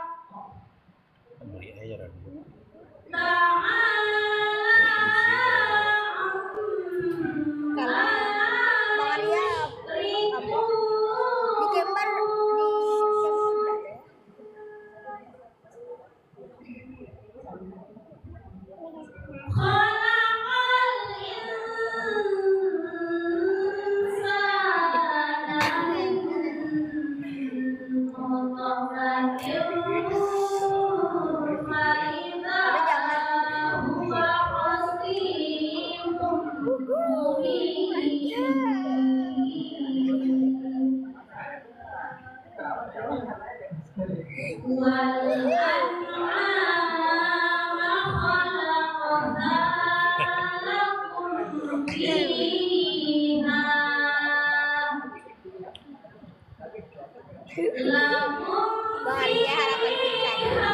Bahagia harapan kita.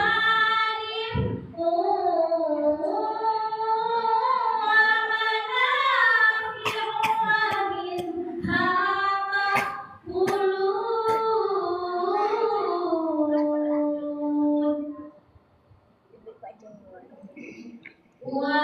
Wa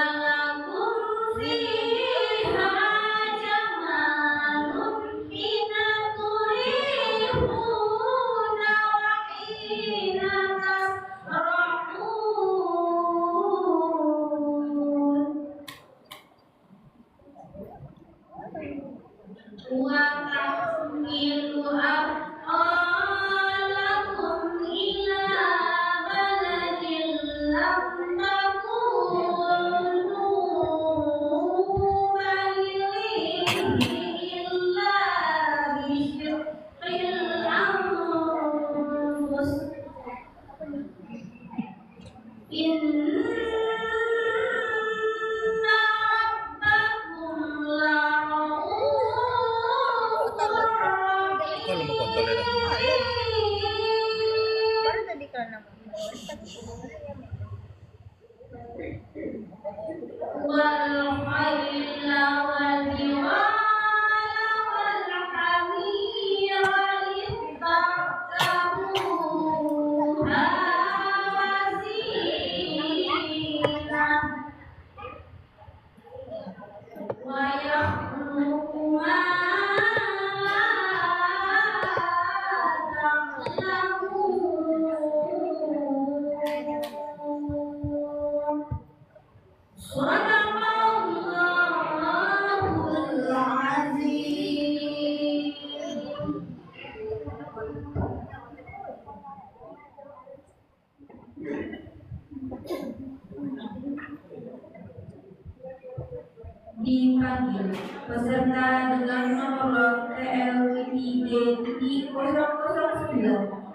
Dipanggil peserta dengan nomor TL-D-009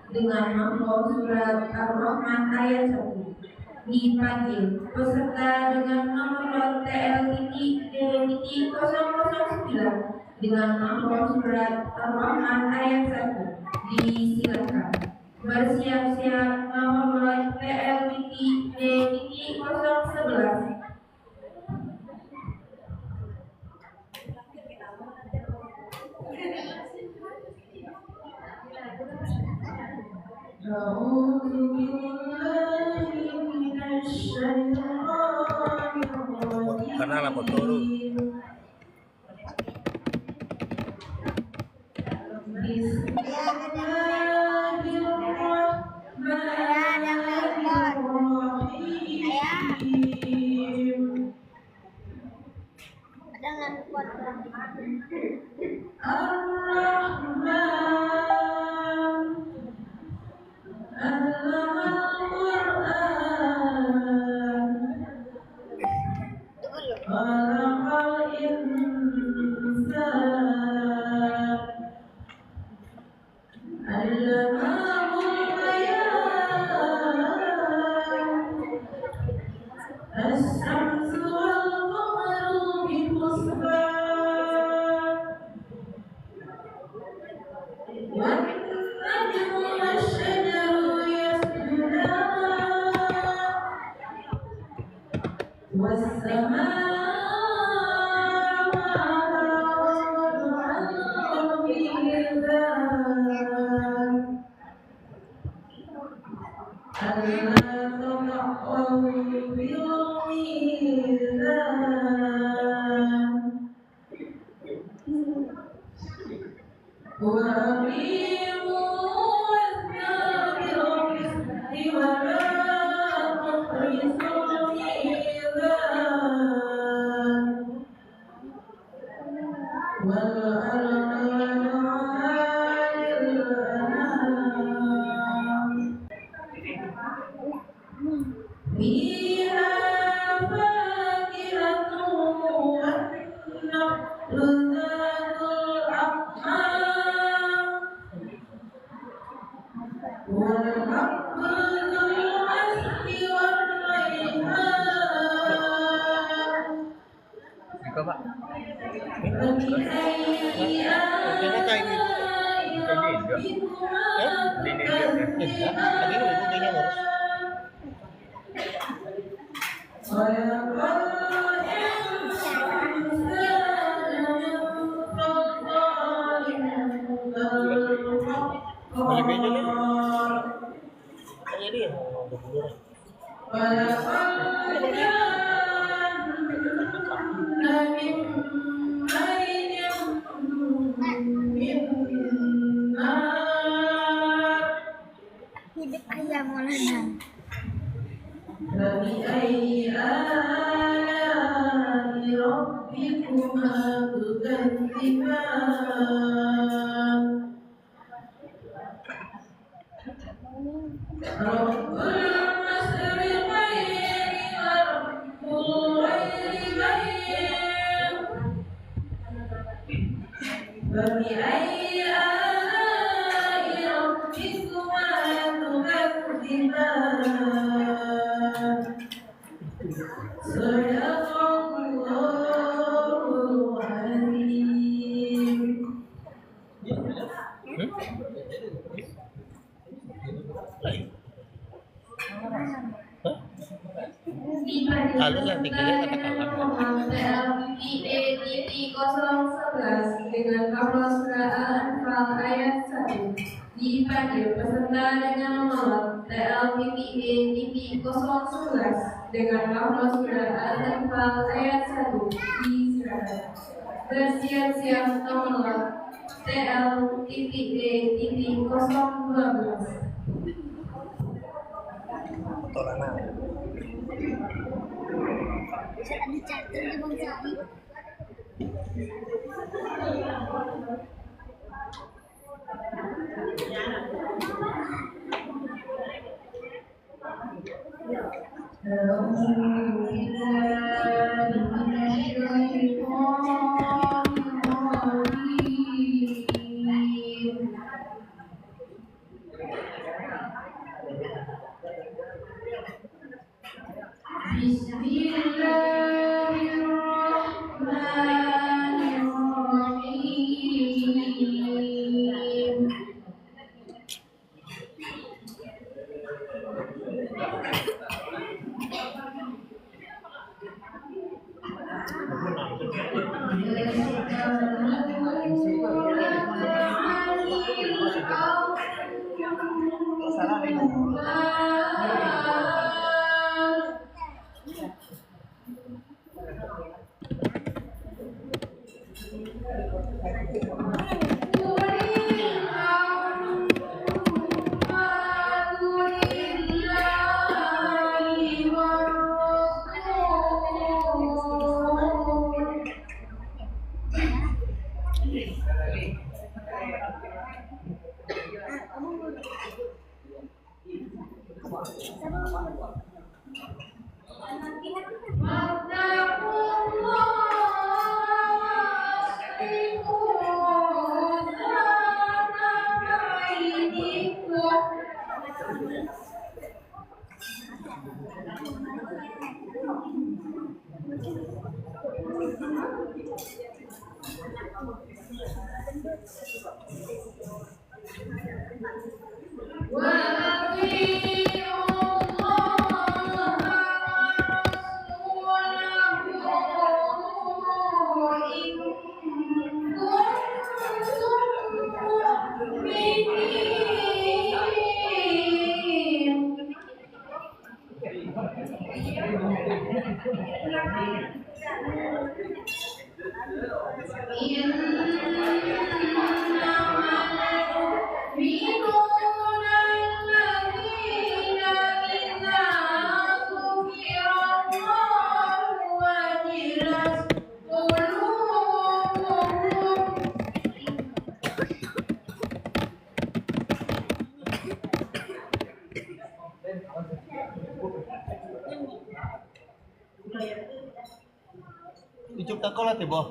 dengan nomor surat Ar-Rahman ayat 1. Dipanggil peserta dengan nomor TL-D-009 dengan nomor surat Ar-Rahman ayat 1. Disilakan bersiap-siap nomor TL-D-011. Karena lapor turun. Hidup ayam Maulana. Lalu yang dikira katakanlah dengan perluasan ayat 1 dipanggil peserta dengan nomor TL-DPD-011 dengan perluasan ayat 1 disilakan. Bersiap-siap nomor TL-DPD-012. Saya ada charger di Bang Sari. Bismillahirrahmanirrahim. Ijuk takola tiba.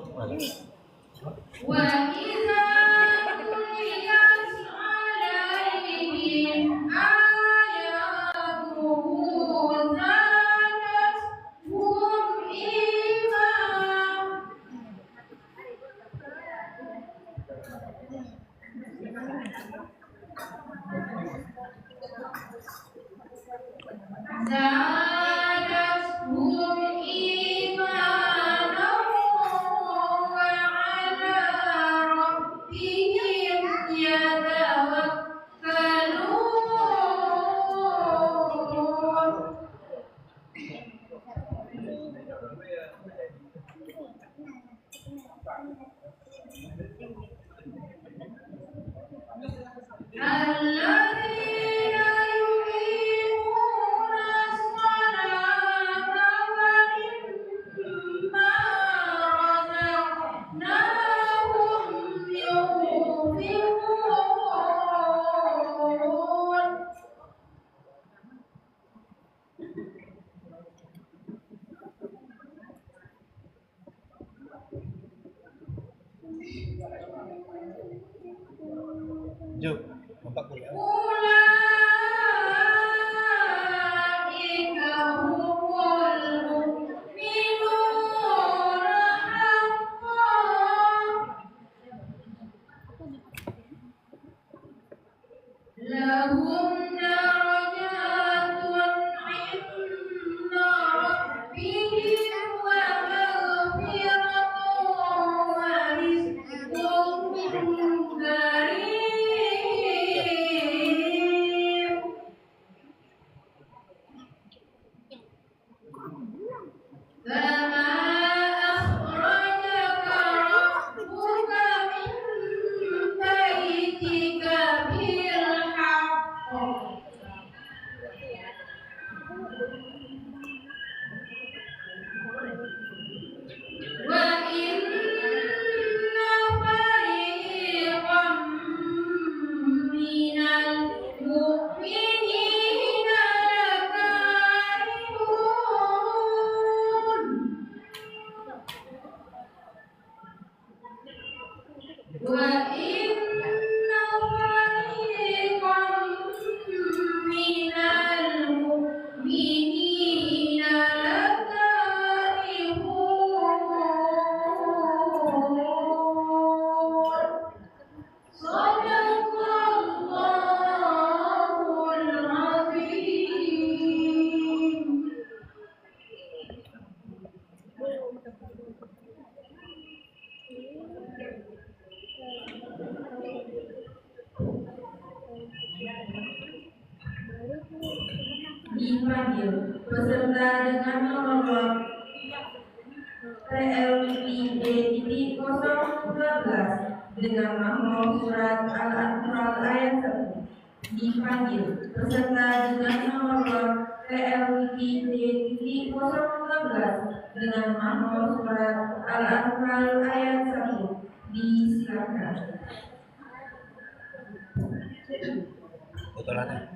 Juk, nampak kuliah. Lahum darajatun dipanggil peserta dengan nomor PLPD.012 dengan mahmur surat Al-Anfal ayat 1. Dipanggil peserta dengan nomor PLPD.012 dengan mahmur surat Al-Anfal ayat 1. Disilakan. Botolannya.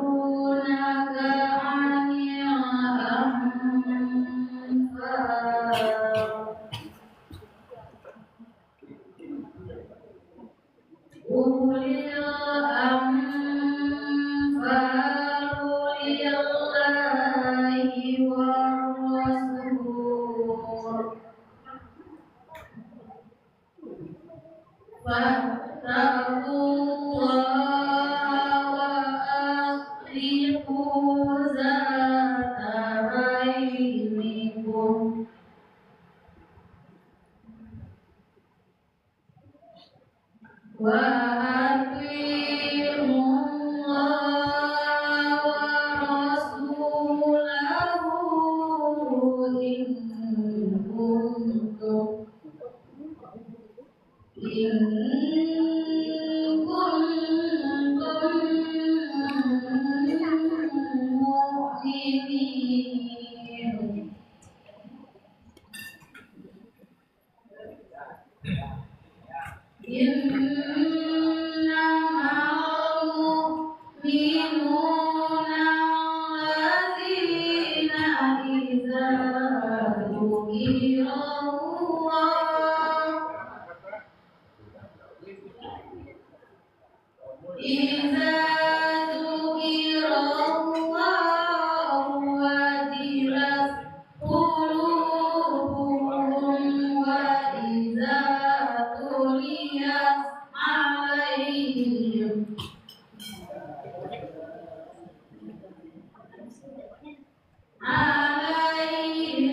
Yas'alunaka 'anil anfal. Ulil anfalu lillahi war rasul. Fattaqullaha wa aslihu zata bainikum. Wa atii'u Allaha wa rasulahu in kuntum mu'minin. Innamal mu'minuna allazina idza dzukira Allah wajilat qulubuhum wa idza tuliyat alaihim ayatin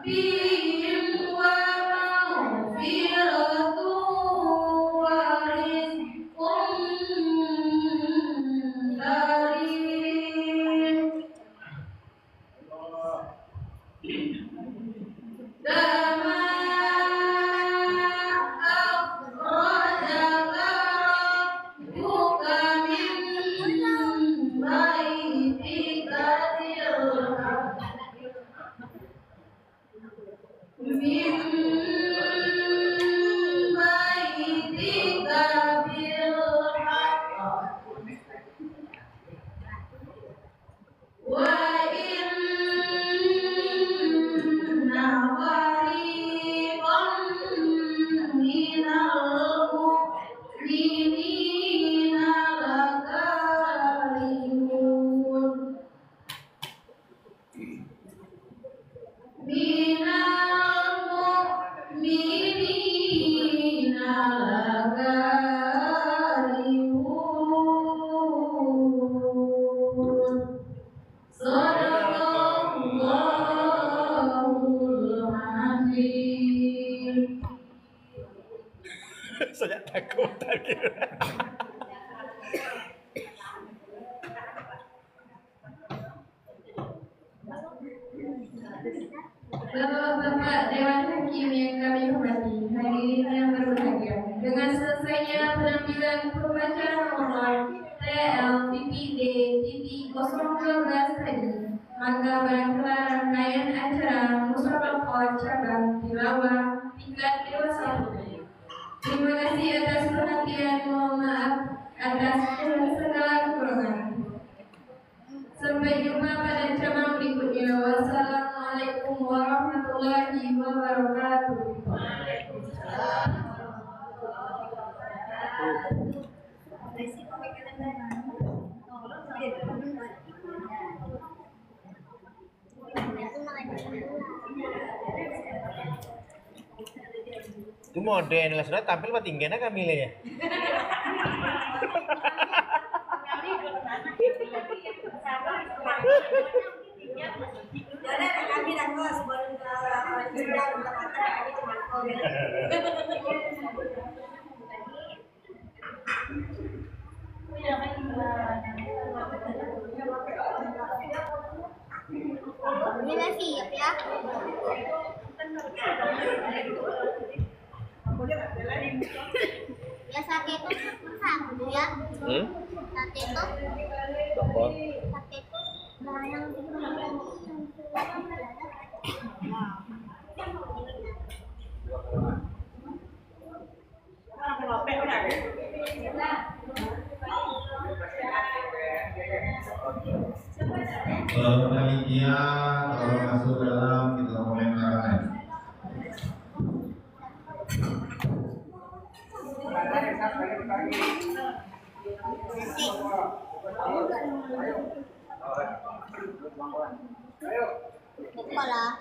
bihim wa maghfiratun wa rizqun karim. Kama akhrajaka rabbuka min baitika bil-haqq min baitika bil-haqq wa inna fariqan minal mu'minina lakarihun minal mu'minina lakarihun. Sadaqallahul azim. Saya takut lagi. Bapak-bapak Dewan Hakim yang kami hormati, hadirin yang berbahagia. Dengan selesainya penampilan pembacaan nomor TLPPD TV 012 tadi, maka berakhirlah rangkaian acara musyawarah cabang tilawah tingkat dewasa putri. Terima kasih atas perhatian, mohon maaf atas segala kekurangan. Sampai jumpa pada cabang berikutnya. Wassalamualaikum warahmatullahi wabarakatuh. Itu modern lah sudah tampil apa tingginya Kamila ya? Kami dan bos baru tidak untuk kami cuma Ini nggak siap ya? Ya sate itu satu ya? Sate itu? Apa? Sate itu nah yang Kalau panitia kalau masuk dalam kita mulai mengarahkan. kepala.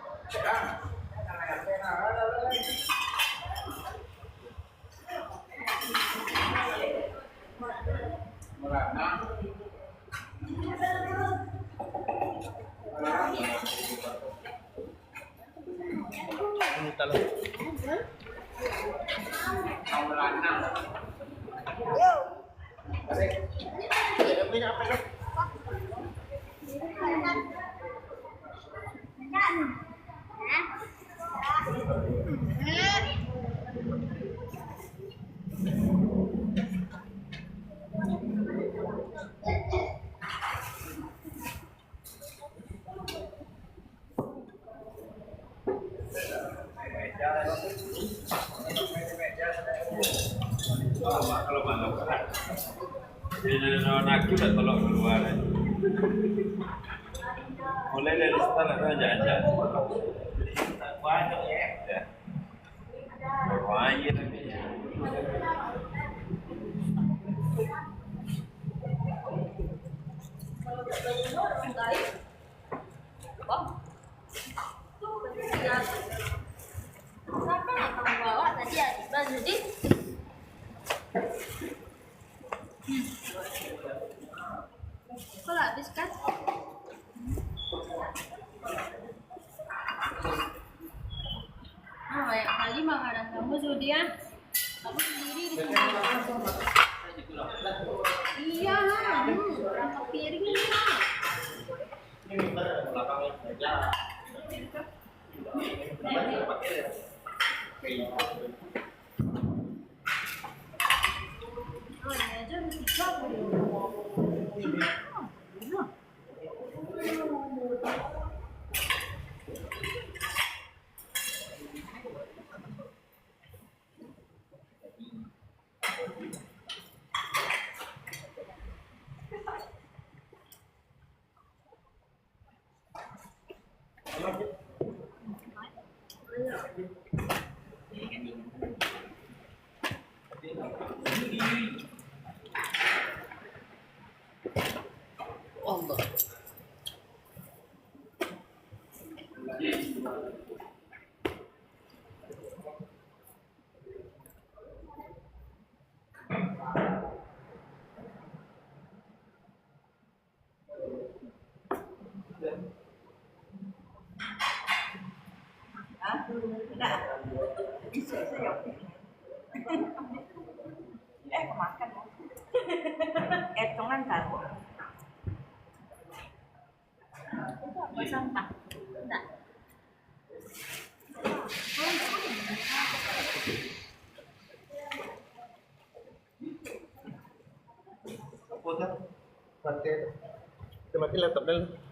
Kalau mana jadi nak udah tolong keluar. Mulai dari setelah jajan. Banyak ya. Banyak lagi. Kenapa nggak kamu bawa tadi ya? Jadi kok habis kan? Kamu sudi ya? Kamu sendiri di sini. Iya lah. Berapa piring ini lah? Oh, ini aja mesti coba. Tidak. Bisa saya kemakan. Etongan kan. Apa sampah? Tidak. Apa dah? Mati laptop dah.